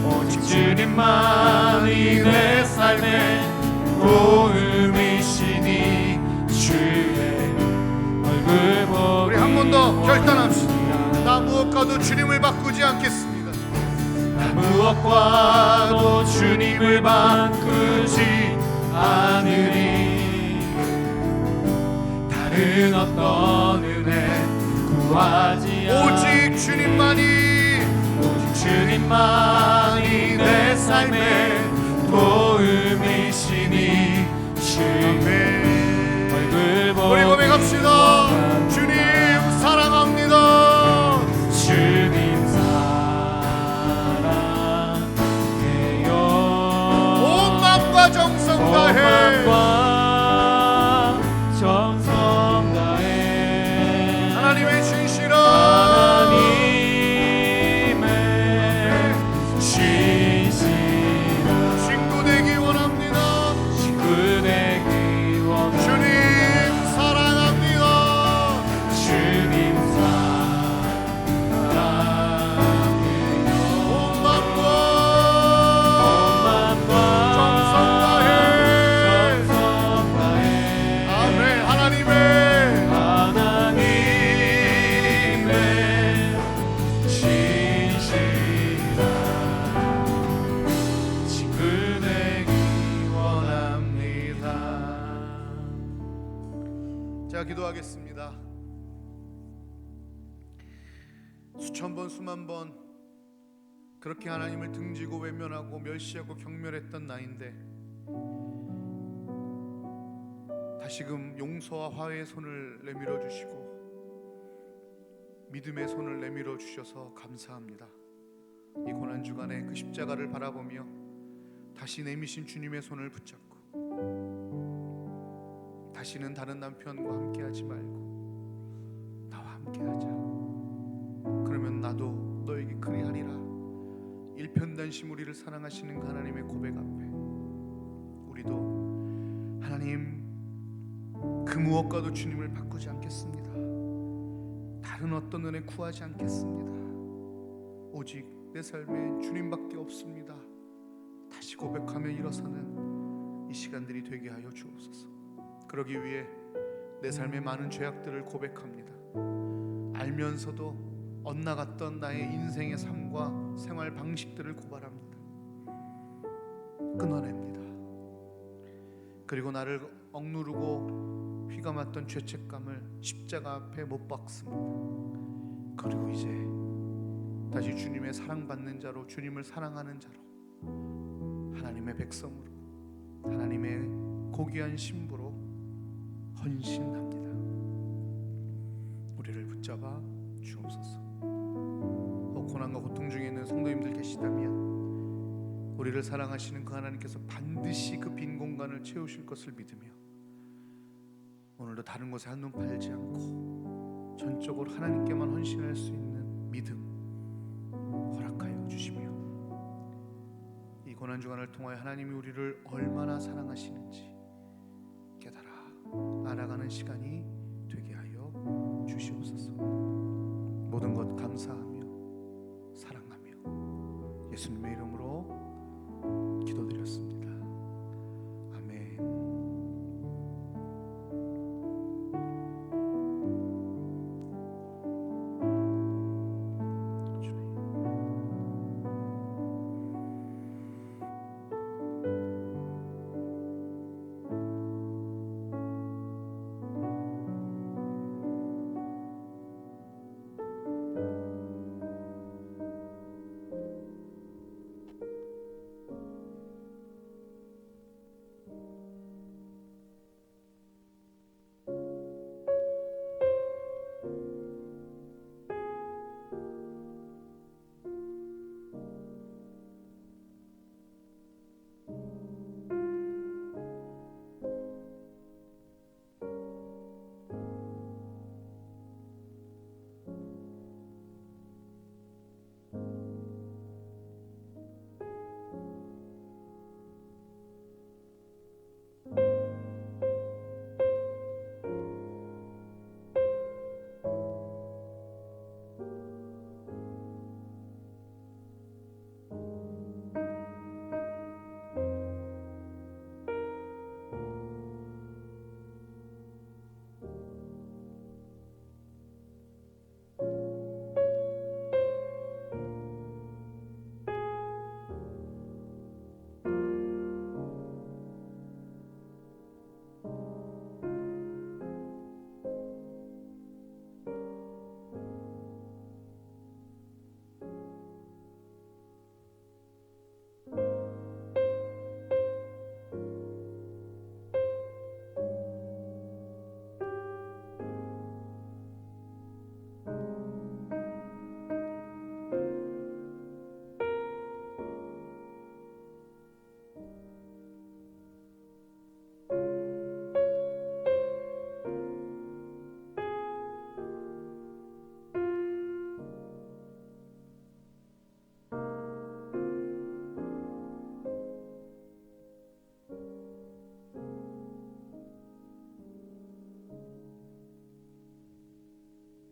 오직 주님만이 내 삶의 도움이시니 주의 얼굴 보고 우리 한 번 더 결단합시다. 나 무엇과도 주님을 바꾸지 않겠습니다. 나 무엇과도 주님을 바꾸지 않으리. 다른 어떤 은혜 구하지 오직 주님만이 내 삶의 도움이시니 주의 얼굴 보고 우리 고백합시다. 주님 사랑합니다. 주님 사랑해요. 온 마음과 정성 다해 제가 기도하겠습니다. 수천 번 수만 번 그렇게 하나님을 등지고 외면하고 멸시하고 경멸했던 나인데 다시금 용서와 화해의 손을 내밀어 주시고 믿음의 손을 내밀어 주셔서 감사합니다. 이 고난주간에 그 십자가를 바라보며 다시 내미신 주님의 손을 붙잡고 다시는 다른 남편과 함께하지 말고 나와 함께하자. 그러면 나도 너에게 그리하리라. 일편단심 우리를 사랑하시는 그 하나님의 고백 앞에 우리도 하나님 그 무엇과도 주님을 바꾸지 않겠습니다. 다른 어떤 은혜 구하지 않겠습니다. 오직 내 삶에 주님밖에 없습니다. 다시 고백하며 일어서는 이 시간들이 되게 하여 주옵소서. 그러기 위해 내 삶의 많은 죄악들을 고백합니다. 알면서도 엇나갔던 나의 인생의 삶과 생활 방식들을 고발합니다. 끊어냅니다. 그리고 나를 억누르고 휘감았던 죄책감을 십자가 앞에 못 박습니다. 그리고 이제 다시 주님의 사랑받는 자로, 주님을 사랑하는 자로, 하나님의 백성으로, 하나님의 고귀한 신부로 헌신합니다. 우리를 붙잡아 주옵소서. 고난과 고통 중에 있는 성도님들 계시다면 우리를 사랑하시는 그 하나님께서 반드시 그 빈 공간을 채우실 것을 믿으며 오늘도 다른 곳에 한눈 팔지 않고 전적으로 하나님께만 헌신할 수 있는 믿음 허락하여 주시며 이 고난주간을 통하여 하나님이 우리를 얼마나 사랑하시는지 깨달아 알아가는 시간이 되게 하여 주시옵소서. 모든 것 감사하며 사랑하며 예수님의 이름으로 기도드렸습니다.